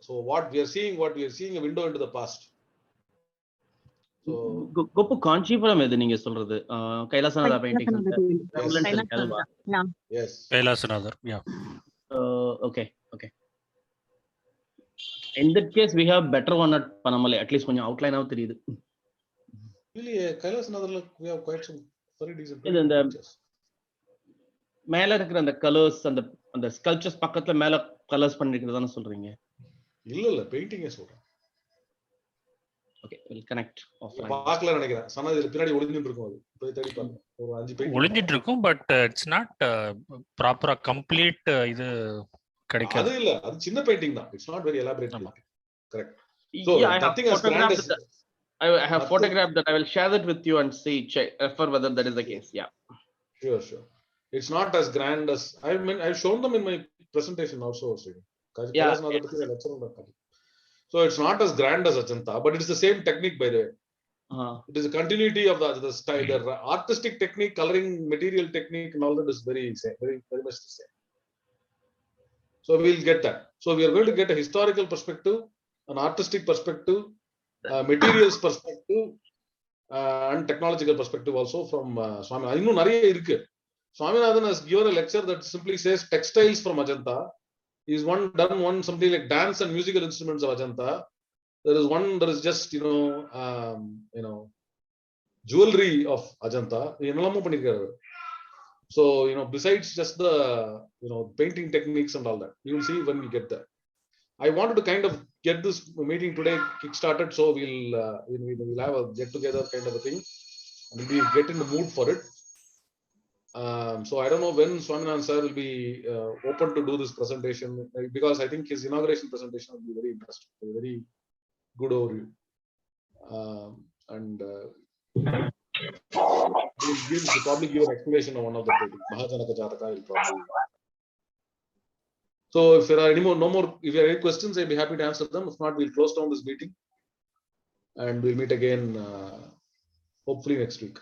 A: So what we are seeing a window into the past. So
N: Gopu Kanchipuram edu neenga solradhu Kailasanatha paintings
A: yes,
D: Kailasanatha, yeah.
N: Okay. In that case, we have better one at Panamale. At least konjam outline out theriyudu.
A: Really, Kailasanatha we have quite some very decent
N: pictures. மேல இருக்கிற அந்த colours அந்த sculptures பக்கத்துல மேல colours பண்ணிருக்கிறதானே சொல்றீங்க?
A: இல்ல பெயிண்டிங்கே சொல்றேன்.
N: Okay, will connect offline.
A: பார்க்கல நினைக்கிறேன். சனா இதுல பின்னாடி ஒளிஞ்சிட்டு இருக்கும், அது போய் தேடி பாருங்க. ஒரு 5 பெயிண்டிங்
D: ஒளிஞ்சிட்டு இருக்கும், பட் இட்ஸ் நாட் ப்ராப்பரா கம்ப்ளீட் இது கிடைக்காது.
A: அது இல்ல, அது சின்ன பெயிண்டிங் தான். It's not very elaborate. Correct. So
N: yeah,
A: nothing as grand as
N: I have photographed that. I will share that with you and see, check refer whether that is the case. Yeah,
A: sure. It's not as grand as I've shown them in my presentation also.
N: Yeah.
A: So it's not as grand as Ajanta, but it's the same technique, by the way. It is a continuity of the style. The artistic technique, coloring, material technique, and all that is very much the same. So we'll get that. So we are going to get a historical perspective, an artistic perspective, materials perspective, and technological perspective also from Swami. I know nariya irukku. Swaminathan has given a lecture that simply says textiles from Ajanta. He's done something like dance and musical instruments of Ajanta. There is just jewelry of Ajanta. So besides just the painting techniques and all that, you will see when we get there. I wanted to kind of get this meeting today kick-started, so we'll have a get-together kind of a thing, and we'll get in the mood for it. So I don't know when Swaminathan sir will be open to do this presentation, because I think his inauguration presentation will be very interesting, very good overview, and he'll probably give an explanation of one of the topics. Mahajanaka Jataka will probably. So if there are if there are any questions, I'll be happy to answer them. If not, we'll close down this meeting and we'll meet again hopefully next week.